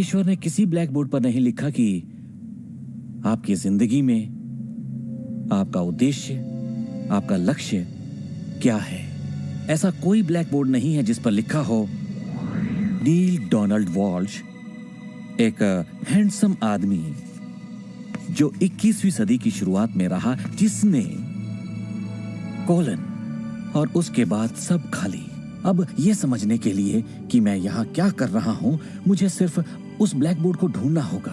ईश्वर ने किसी ब्लैक बोर्ड पर नहीं लिखा कि आपकी जिंदगी में आपका उद्देश्य, आपका लक्ष्य क्या है। ऐसा कोई ब्लैक बोर्ड नहीं है जिस पर लिखा हो नील डोनाल्ड वॉल्श, एक हैंडसम आदमी जो 21वीं सदी की शुरुआत में रहा, जिसने कोलन और उसके बाद सब खाली। अब यह समझने के लिए कि मैं यहां क्या कर रहा हूं, मुझे सिर्फ उस ब्लैक बोर्ड को ढूंढना होगा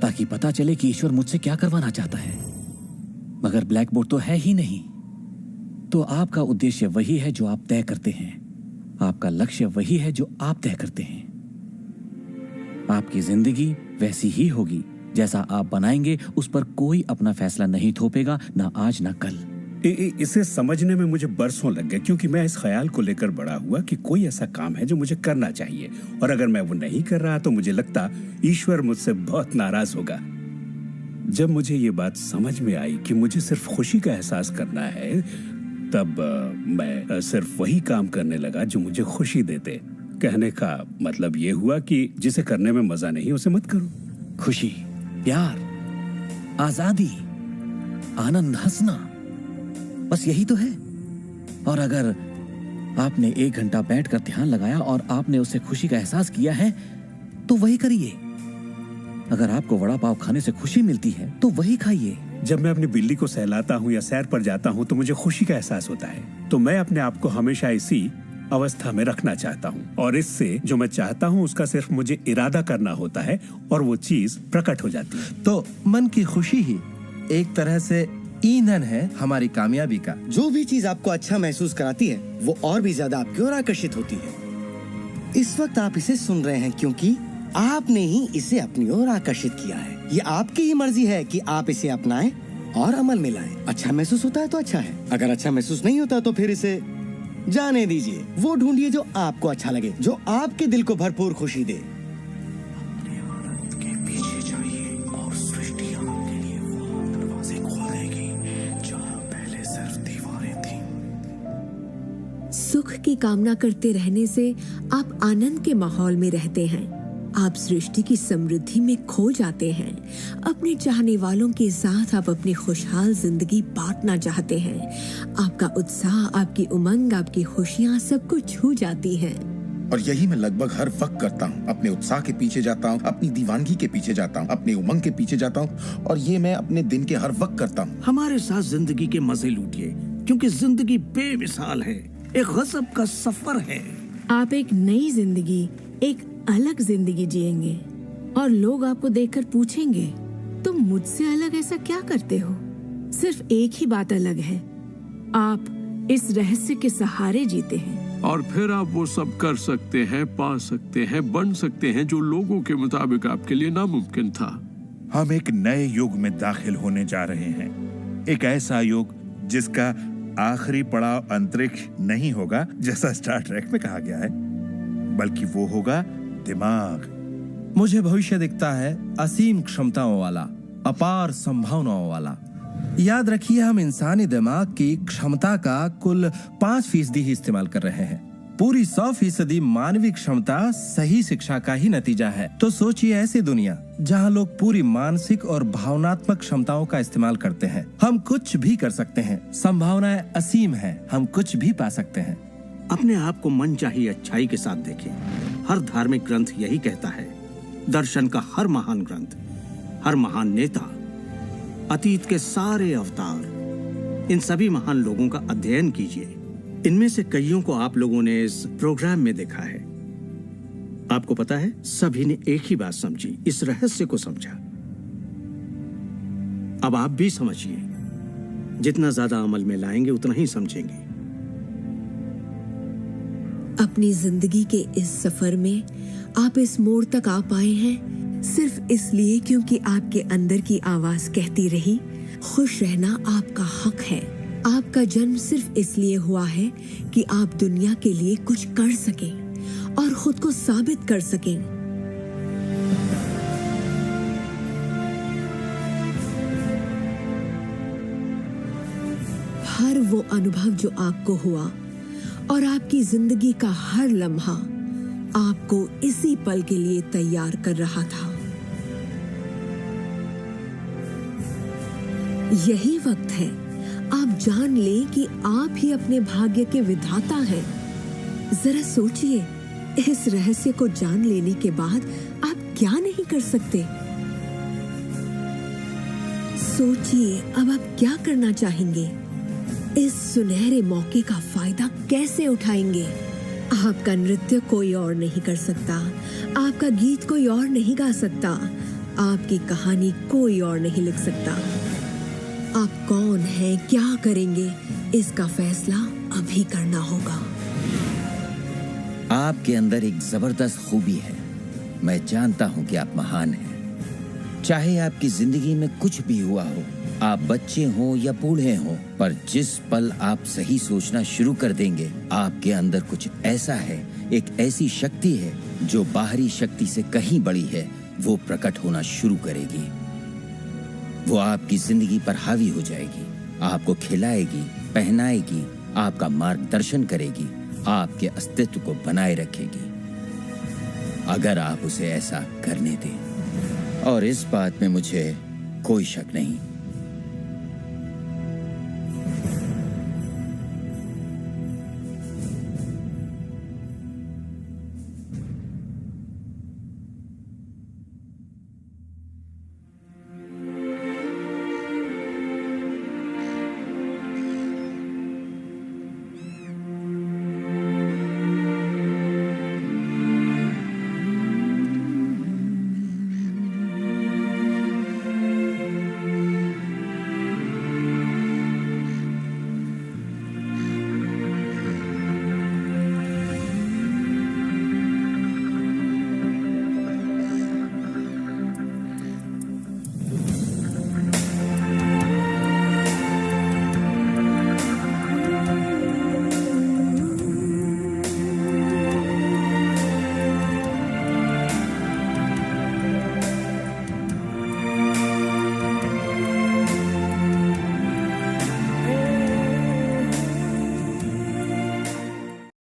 ताकि पता चले कि ईश्वर मुझसे क्या करवाना चाहता है। मगर ब्लैक बोर्ड तो है ही नहीं। तो आपका उद्देश्य वही है जो आप तय करते हैं, आपका लक्ष्य वही है जो आप तय करते हैं। आपकी जिंदगी वैसी ही होगी जैसा आप बनाएंगे, उस पर कोई अपना फैसला नहीं थोपेगा, ना आज ना कल। इसे समझने में मुझे बरसों लग गए, क्योंकि मैं इस ख्याल को लेकर बड़ा हुआ कि कोई ऐसा काम है जो मुझे करना चाहिए, और अगर मैं वो नहीं कर रहा तो मुझे लगता ईश्वर मुझसे बहुत नाराज होगा। जब मुझे ये बात समझ में आई कि मुझे सिर्फ खुशी का एहसास करना है, तब मैं सिर्फ वही काम करने लगा जो मुझे खुशी देते। कहने का मतलब ये हुआ कि जिसे करने में मजा नहीं उसे मत करो। खुशी, प्यार, आजादी, आनंद, हंसना, बस यही तो है। और अगर आपने 1 घंटा बैठकर ध्यान लगाया और आपने उसे खुशी का एहसास किया है तो वही करिए। अगर आपको वड़ा पाव खाने से खुशी मिलती है तो वही खाइए। जब मैं अपनी बिल्ली को सहलाता हूँ या सैर पर जाता हूँ तो मुझे खुशी का एहसास होता है। तो मैं अपने आप को हमेशा इसी अवस्था में रखना चाहता हूँ, और इससे जो मैं चाहता हूँ उसका सिर्फ मुझे इरादा करना होता है और वो चीज प्रकट हो जाती है। तो मन की खुशी ही एक तरह से ईंधन है हमारी कामयाबी का। जो भी चीज आपको अच्छा महसूस कराती है वो और भी ज्यादा आपकी ओर आकर्षित होती है। इस वक्त आप इसे सुन रहे हैं क्योंकि आपने ही इसे अपनी ओर आकर्षित किया है। ये आपकी ही मर्जी है कि आप इसे अपनाएं और अमल में लाएं। अच्छा महसूस होता है तो अच्छा है, अगर अच्छा महसूस नहीं होता तो फिर इसे जाने दीजिए। वो ढूंढिए जो आपको अच्छा लगे, जो आपके दिल को भरपूर खुशी दे। सुख की कामना करते रहने से आप आनंद के माहौल में रहते हैं। आप सृष्टि की समृद्धि में खो जाते हैं। अपने चाहने वालों के साथ आप अपनी खुशहाल जिंदगी बांटना चाहते हैं। आपका उत्साह, आपकी उमंग, आपकी खुशियाँ सब कुछ छू जाती हैं। और यही मैं लगभग हर वक्त करता हूँ। अपने उत्साह के पीछे जाता हूँ, अपनी दीवानगी के पीछे जाता हूँ, अपनी उमंग के पीछे जाता हूँ, और ये मैं अपने दिन के हर वक्त करता हूँ। हमारे साथ जिंदगी के मजे लूटिए, क्योंकि जिंदगी बेमिसाल है, एक गजब का सफर है। आप एक नई जिंदगी, एक अलग जिंदगी जिएंगे, और लोग आपको देखकर पूछेंगे, तुम मुझसे अलग ऐसा क्या करते हो? सिर्फ एक ही बात अलग है, आप इस रहस्य के सहारे जीते हैं। और फिर आप वो सब कर सकते हैं, पा सकते हैं, बन सकते हैं जो लोगों के मुताबिक आपके लिए नामुमकिन था। हम एक नए युग में दाखिल होने जा रहे हैं, एक ऐसा युग जिसका आखिरी पड़ाव अंतरिक्ष नहीं होगा जैसा स्टार ट्रेक में कहा गया है, बल्कि वो होगा दिमाग। मुझे भविष्य दिखता है असीम क्षमताओं वाला, अपार संभावनाओं वाला। याद रखिए, हम इंसानी दिमाग की क्षमता का कुल 5% ही इस्तेमाल कर रहे हैं। पूरी 100% मानवीय क्षमता सही शिक्षा का ही नतीजा है। तो सोचिए ऐसी दुनिया जहां लोग पूरी मानसिक और भावनात्मक क्षमताओं का इस्तेमाल करते हैं। हम कुछ भी कर सकते हैं, संभावनाएं असीम है, हम कुछ भी पा सकते हैं। अपने आप को मनचाही अच्छाई के साथ देखें। हर धार्मिक ग्रंथ यही कहता है। दर्शन का हर महान ग्रंथ, हर महान नेता, अतीत के सारे अवतार, इन सभी महान लोगों का अध्ययन कीजिए। इनमें से कईयों को आप लोगों ने इस प्रोग्राम में देखा है। आपको पता है, सभी ने एक ही बात समझी, इस रहस्य को समझा। अब आप भी समझिए। जितना ज्यादा अमल में लाएंगे उतना ही समझेंगे। अपनी जिंदगी के इस सफर में आप इस मोड़ तक आ पाए हैं सिर्फ इसलिए क्योंकि आपके अंदर की आवाज कहती रही, खुश रहना आपका हक है। आपका जन्म सिर्फ इसलिए हुआ है कि आप दुनिया के लिए कुछ कर सकें और खुद को साबित कर सकें। हर वो अनुभव जो आपको हुआ और आपकी जिंदगी का हर लम्हा आपको इसी पल के लिए तैयार कर रहा था। यही वक्त है आप जान लें कि आप ही अपने भाग्य के विधाता हैं। जरा सोचिए, इस रहस्य को जान लेने के बाद आप क्या नहीं कर सकते। सोचिए, अब आप क्या करना चाहेंगे? इस सुनहरे मौके का फायदा कैसे उठाएंगे? आपका नृत्य कोई और नहीं कर सकता, आपका गीत कोई और नहीं गा सकता, आपकी कहानी कोई और नहीं लिख सकता। आप कौन हैं, क्या करेंगे, इसका फैसला अभी करना होगा। आपके अंदर एक जबरदस्त खूबी है। मैं जानता हूं कि आप महान हैं। चाहे आपकी जिंदगी में कुछ भी हुआ हो, आप बच्चे हों या बूढ़े हों, पर जिस पल आप सही सोचना शुरू कर देंगे, आपके अंदर कुछ ऐसा है, एक ऐसी शक्ति है जो बाहरी शक्ति से कहीं बड़ी है, वो प्रकट होना शुरू करेगी। वो आपकी जिंदगी पर हावी हो जाएगी, आपको खिलाएगी, पहनाएगी, आपका मार्गदर्शन करेगी, आपके अस्तित्व को बनाए रखेगी, अगर आप उसे ऐसा करने दें। और इस बात में मुझे कोई शक नहीं